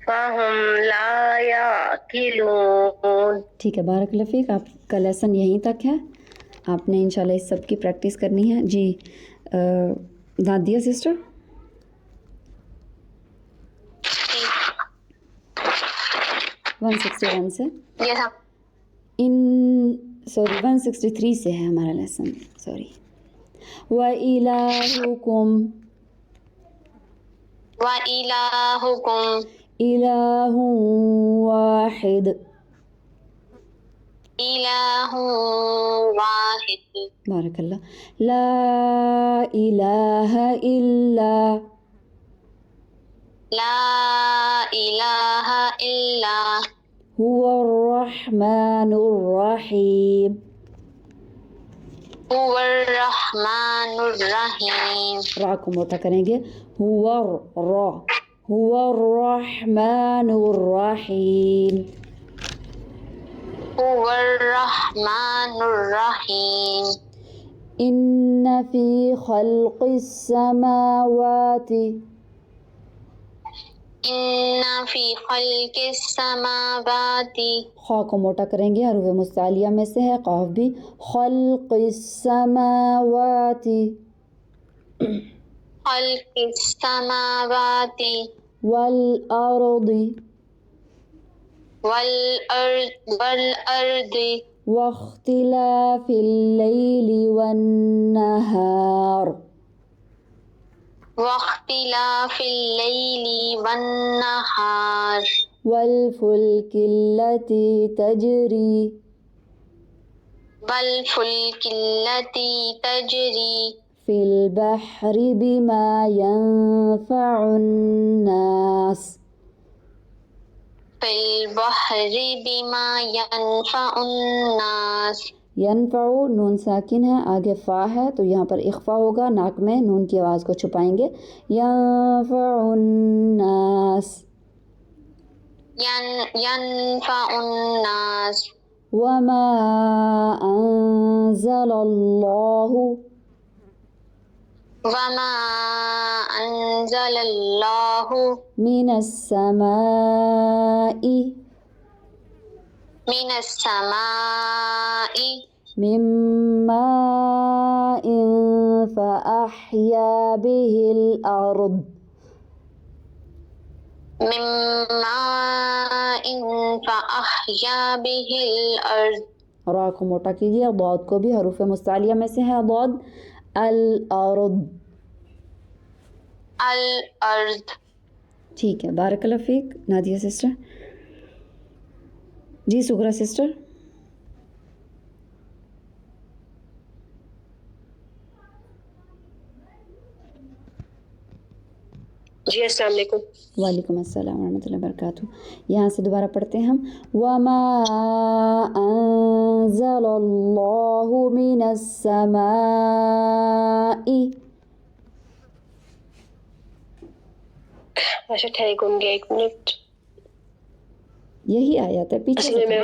S4: فهم لا يعقلون.
S1: ٹھیک ہے، بارک اللہ فیک. آپ کا لیسن یہیں تک ہے، آپ نے انشاءاللہ اس سب کی پریکٹس کرنی ہے. جی نادیہ سسٹر. 161 سے
S2: Yes, ہاں.
S1: 163 سے ہے ہمارا لیسن. سوری. وَإِلَٰهُكُمْ
S2: وَإِلَٰهُكُمْ
S1: إِلَٰهٌ وَاحِدٌ.
S2: إله واحد
S1: بارک اللہ. لا الہ الا
S2: لا إله إلا
S1: هو الرحمن الرحیم.
S2: هو الرحمن الرحيم
S1: را کو موٹا کریں گے. هو الرحمن الرحیم.
S2: هو الرحمن الرحيم
S1: ان فی خلق السماوات.
S2: إن في خلق السماوات
S1: خا کو موٹا کریں گے. حروف مستعلیہ میں سے ہے قاف بھی. خلق السماوات
S2: خلق السماوات
S1: والارض
S2: والأرض
S1: واختلاف الليل والنهار
S2: واختلاف الليل والنهار
S1: والفلك التي تجري
S2: والفلك التي تجري
S1: في البحر بما ينفع الناس.
S2: في البحر بما ينفع الناس.
S1: ینفع نون ساکن ہے، آگے فا ہے تو یہاں پر اخفا ہوگا، ناک میں نون کی آواز کو چھپائیں گے. ینفع الناس
S2: ينفع الناس
S1: وما انزل اللہ
S2: وما أنزل الله
S1: من السماء
S2: من السماء
S1: من ماء فأحيا به الأرض.
S2: من ماء فأحيا به الأرض.
S1: را کو موٹا کیجیے. ضاد کو بھی حروف مستعلیہ میں سے ہے ضاد. الارض
S2: الأرض.
S1: ٹھیک ہے. بارک اللہ فیک. نادیہ سسٹر. جی سغرا سسٹر.
S4: جی السلام علیکم.
S1: وعلیکم السلام ورحمۃ اللہ وبرکاتہ. یہاں سے دوبارہ پڑھتے ہیں ہم. وما انزل اللہ من السماء.
S4: اچھا ٹھیک ہوں گے 1 منٹ.
S1: یہی آیات ہے پیچھے
S4: اصل میں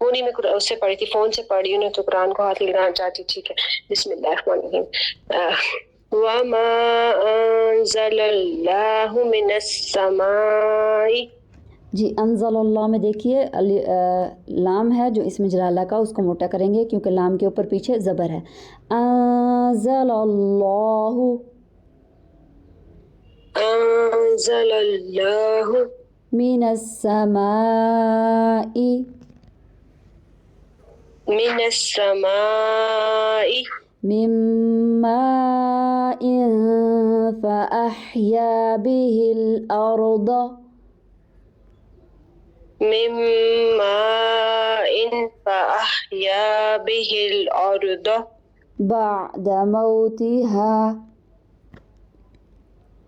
S4: وہ نہیں، میں اس سے پڑھی تھی، فون سے پڑھی ہوں تو قرآن کو ہاتھ لگانا چاہتی. ٹھیک ہے. بسم اللہ الرحمن الرحیم. وما انزل اللہ من السماء.
S1: جی انزل اللہ میں دیکھیے لام ہے جو اسم جلالہ کا، اس کو موٹا کریں گے کیونکہ لام کے اوپر پیچھے زبر ہے. انزل اللہ
S4: انزل اللہ
S1: من السماء
S4: من السماء
S1: من ماء فأحيا به الأرض
S4: من ماء فأحيا به الأرض
S1: بعد موتها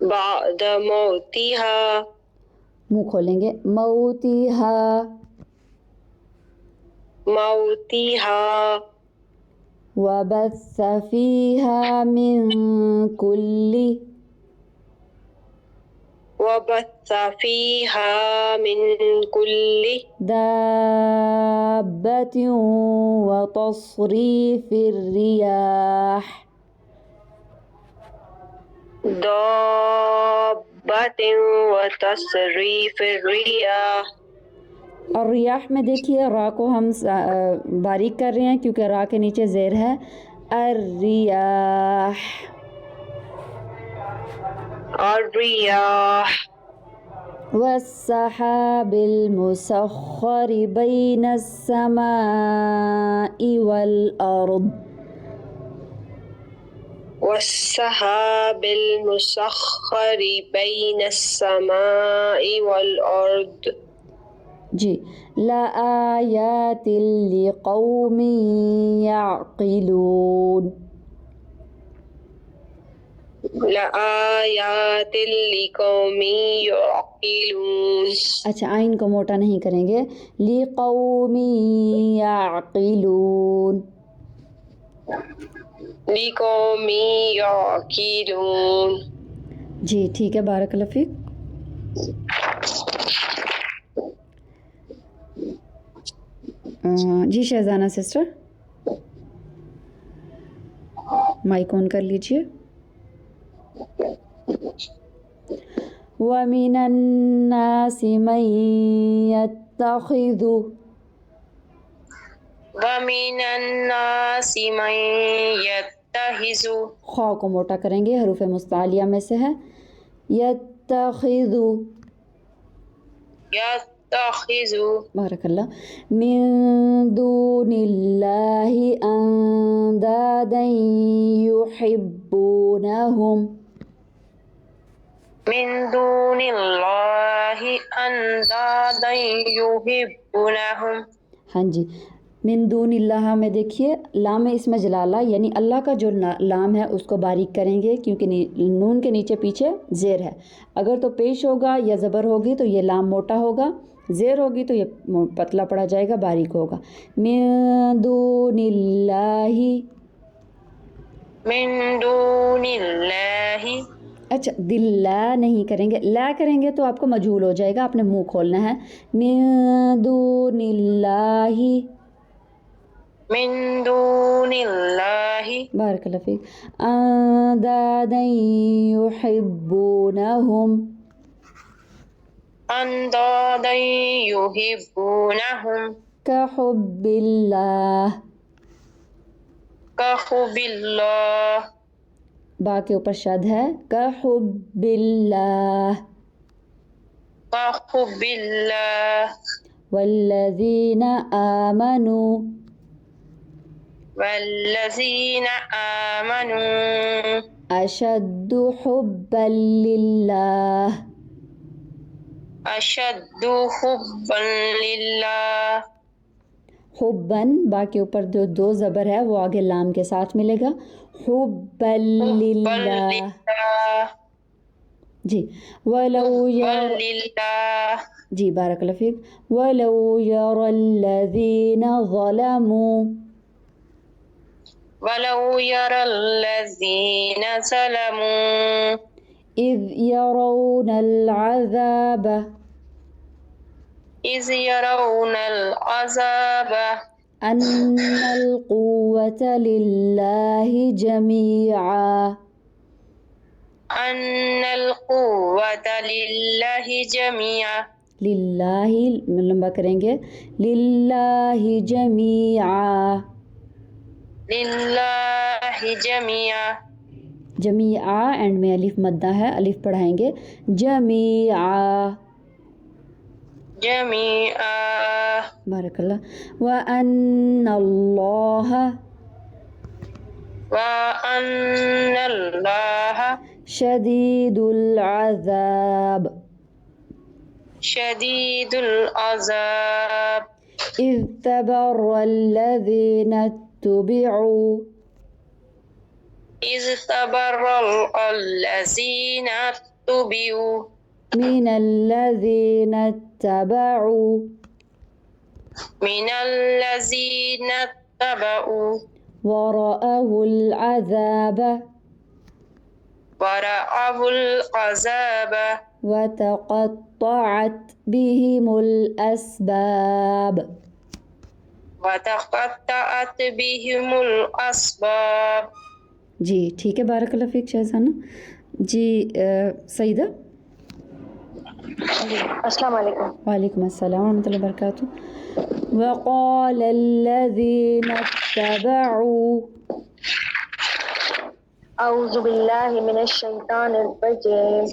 S4: بعد موتها.
S1: منہ کھولیں گے. موتها
S4: موتها
S1: وبث فيها من كل
S4: وبث فيها من كل
S1: دابة وتصريف الرياح
S4: دابة وتصريف الرياح.
S1: اور ریاح میں دیکھیے را کو ہم باریک کر رہے ہیں کیونکہ را کے نیچے زیر ہے. الریاح
S4: الرياح
S1: والسحاب المسخر بين السماء والأرض
S4: والسحاب المسخر بين السماء والأرض
S1: جی لآیات لقوم یعقلون.
S4: لآیات لقوم یعقلون.
S1: اچھا آئین کو موٹا نہیں کریں گے. لقوم یعقلون.
S4: لقوم یعقلون.
S1: جی ٹھیک ہے بارک اللہ فیک. جی شہزانہ سسٹر مائک آن کر لیجئے. وَمِنَ النَّاسِ مَن يَتَّخِذُ.
S4: وَمِنَ النَّاسِ مَن يَتَّخِذُ.
S1: خا کو موٹا کریں گے، حروف مستعلیہ میں سے ہے. یتخذ.
S4: يتخذ.
S1: بارک اللہ. من دون اللہ اندادا یحبونہم.
S4: من دون اللہ اندادا یحبونہم.
S1: ہاں جی من دون اللہ میں دیکھیے لام اسم جلالہ یعنی اللہ کا جو لام ہے اس کو باریک کریں گے کیونکہ نون کے نیچے پیچھے زیر ہے. اگر تو پیش ہوگا یا زبر ہوگی تو یہ لام موٹا ہوگا، زیر ہوگی تو یہ پتلا پڑا جائے گا، باریک ہوگا. من دون اللہ.
S4: من دون اللہ.
S1: اچھا دلہ نہیں کریں گے، لا کریں گے تو آپ کو مجہول ہو جائے گا، آپ نے منہ کھولنا ہے. من دون اللہ.
S4: من دون اللہ.
S1: بارک اللہ فیک. اندادا یحبونہم.
S4: اندادا یحبونہم.
S1: کحب اللہ.
S4: کحب اللہ.
S1: با کے اوپر شد ہے. کحب اللہ.
S4: کحب اللہ.
S1: والذین آمنوا.
S4: والذین آمنوا.
S1: اشد حبا للہ.
S4: اشد حبا للہ.
S1: حباً با کے اوپر جو دو زبر ہے وہ آگے لام کے ساتھ ملے گا. حبا
S4: حبا
S1: للہ.
S4: للہ.
S1: جی ولو
S4: حبا للہ.
S1: جی بارک اللہ فیک. ولو یری الذین ظلموا.
S4: ولو يرى الذين ظلموا.
S1: اذ یرون العذاب.
S4: إذ يرون العذاب.
S1: ان القوة للہ جمیعا.
S4: أن القوة لله جميعا.
S1: للہ لمبا کریں گے. للہ جمیعا.
S4: لله جميعا.
S1: جمیعا اینڈ میں الف مدہ ہے، الف پڑھائیں گے. جمیعا.
S4: جميعا.
S1: بارک اللہ. وَأَنَّ اللَّهَ
S4: وأن الله
S1: شدید العذاب.
S4: شديد العذاب.
S1: اذ تبرأ الذین اتبعوا.
S4: إذ تبرأ الذين اتبعوا.
S1: من الذین اتبعوا.
S4: من الذين اتبعوا.
S1: ورأوا العذاب.
S4: ورأوا العذاب.
S1: وتقطعت بهم الأسباب.
S4: وتقطعت بهم الأسباب.
S1: جی ٹھیک ہے بارک اللہ فیک شہزانہ. جی سعیدہ.
S4: السلام علیکم.
S1: وعلیکم السلام ورحمۃ اللہ وبرکاتہ. وقال الذین اتبعوا.
S6: أعوذ بالله من الشيطان الرجيم.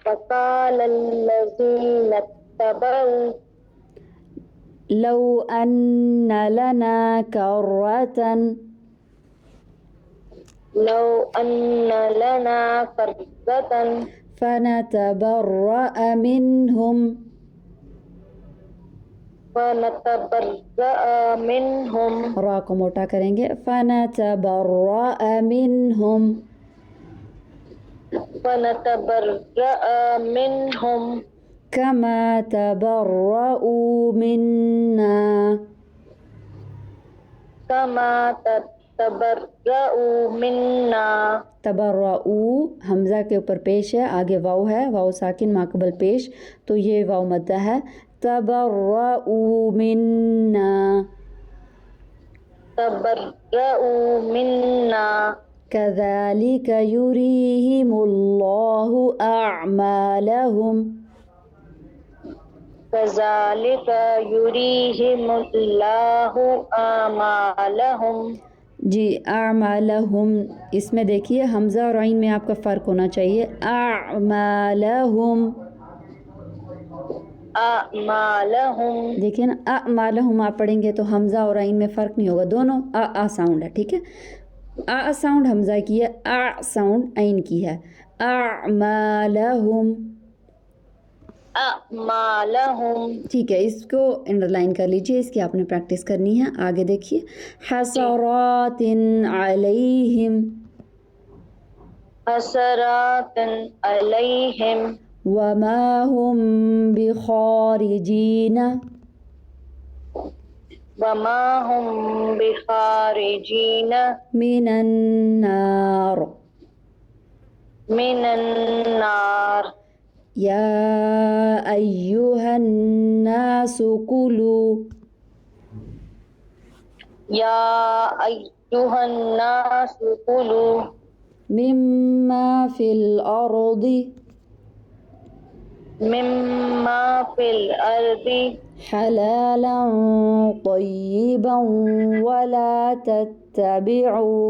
S6: وقال الذين اتبعوا
S1: لو أن لنا كرة.
S6: لو أن لنا كرة
S1: فنتبرأ منهم.
S6: فنتبرأ منهم
S1: را کو موٹا کریں گے فنتبرأ منهم
S6: فنتبرأ منهم
S1: كما تبرؤوا منا
S6: كما تبرأوا منا
S1: تبرؤ حمزہ کے اوپر پیش ہے، آگے واو ہے، واو ساکن ماقبل پیش، تو یہ واو مدہ ہے تبرؤوا منا
S6: تبرأوا منا
S1: كذلك يريهم الله أعمالهم
S6: كذلك يريهم الله أعمالهم
S1: جی اعمالهم، اس میں دیکھیے حمزہ اور عین میں آپ کا فرق ہونا چاہیے، اعمالهم،
S6: أعمالهم
S1: دیکھیں نا اعمالهم آپ پڑھیں گے تو حمزہ اور عین میں فرق نہیں ہوگا، دونوں ساؤنڈ ہے، ٹھیک ہے، ساؤنڈ حمزہ کی ہے، ساؤنڈ عین کی ہے، اعمالهم،
S6: أعمالهم
S1: ٹھیک ہے، اس کو انڈرلائن کر لیجئے، اس کی آپ نے پریکٹس کرنی ہے، آگے دیکھیے حسرات علیہم
S6: حسرات عليهم
S1: وما هم بخارجین
S6: وما هم بخارجين
S1: من النار
S6: من النار
S1: یا ایہا الناس کلوا
S6: يا أيها الناس كلوا
S1: مما فی الارض
S6: مما في الأرض
S1: حلالا طیبا ولا تتبعوا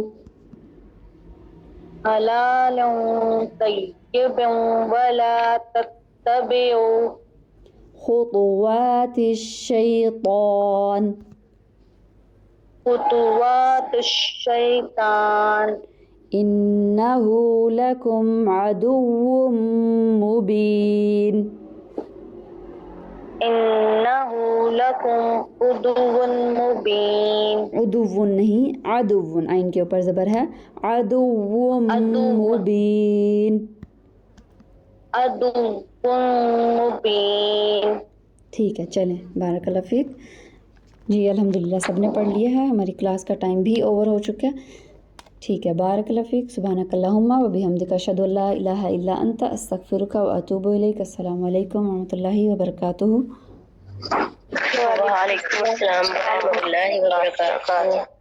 S6: حلالا طيبا ولا تتبعوا
S1: خطوات الشیطان
S6: خطوات الشيطان
S1: إنه لكم عدو مبين
S6: إنه لكم عدو مبين
S1: عدو نہیں عدو، عین کے اوپر زبر ہے، عدو مبین،
S6: عدو مبين
S1: ٹھیک ہے، چلیں بارک اللہ فیک جی، الحمدللہ سب نے پڑھ لیا ہے، ہماری کلاس کا ٹائم بھی اوور ہو چکا ہے، ٹھیک ہے، بارک اللہ فیک، سبحانک اللہم و بحمدک، اشہد ان لا الہ الا انت، استغفرک و اتوب الیک، السلام علیکم و رحمۃ اللہ وبرکاتہ۔
S6: وعليكم السلام ورحمة الله وبركاته.